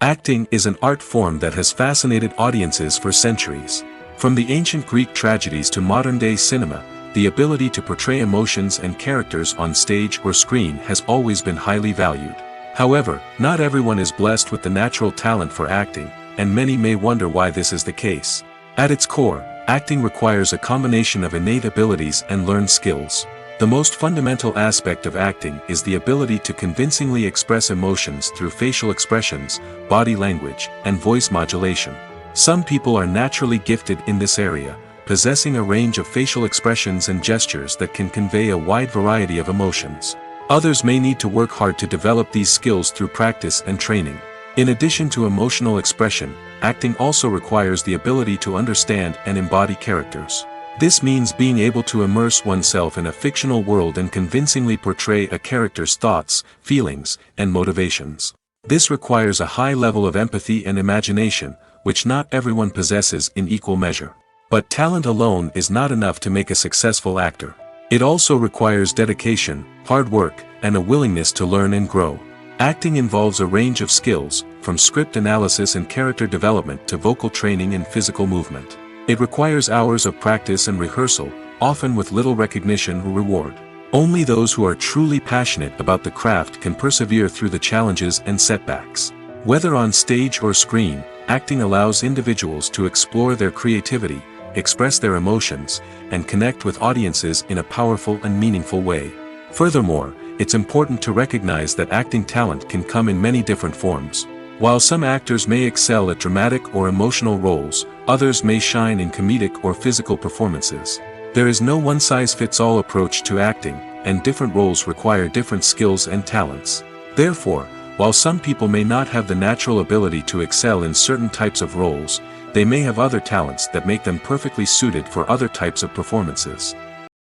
Acting is an art form that has fascinated audiences for centuries. From the ancient Greek tragedies to modern-day cinema, the ability to portray emotions and characters on stage or screen has always been highly valued. However, not everyone is blessed with the natural talent for acting, and many may wonder why this is the case. At its core, acting requires a combination of innate abilities and learned skills. The most fundamental aspect of acting is the ability to convincingly express emotions through facial expressions, body language, and voice modulation. Some people are naturally gifted in this area, possessing a range of facial expressions and gestures that can convey a wide variety of emotions. Others may need to work hard to develop these skills through practice and training. In addition to emotional expression, acting also requires the ability to understand and embody characters. This means being able to immerse oneself in a fictional world and convincingly portray a character's thoughts, feelings, and motivations. This requires a high level of empathy and imagination, which not everyone possesses in equal measure. But talent alone is not enough to make a successful actor. It also requires dedication, hard work, and a willingness to learn and grow. Acting involves a range of skills, from script analysis and character development to vocal training and physical movement. It requires hours of practice and rehearsal, often with little recognition or reward. Only those who are truly passionate about the craft can persevere through the challenges and setbacks. Whether on stage or screen, acting allows individuals to explore their creativity, express their emotions, and connect with audiences in a powerful and meaningful way. Furthermore, it's important to recognize that acting talent can come in many different forms. While some actors may excel at dramatic or emotional roles, others may shine in comedic or physical performances. There is no one-size-fits-all approach to acting, and different roles require different skills and talents. Therefore, while some people may not have the natural ability to excel in certain types of roles, they may have other talents that make them perfectly suited for other types of performances.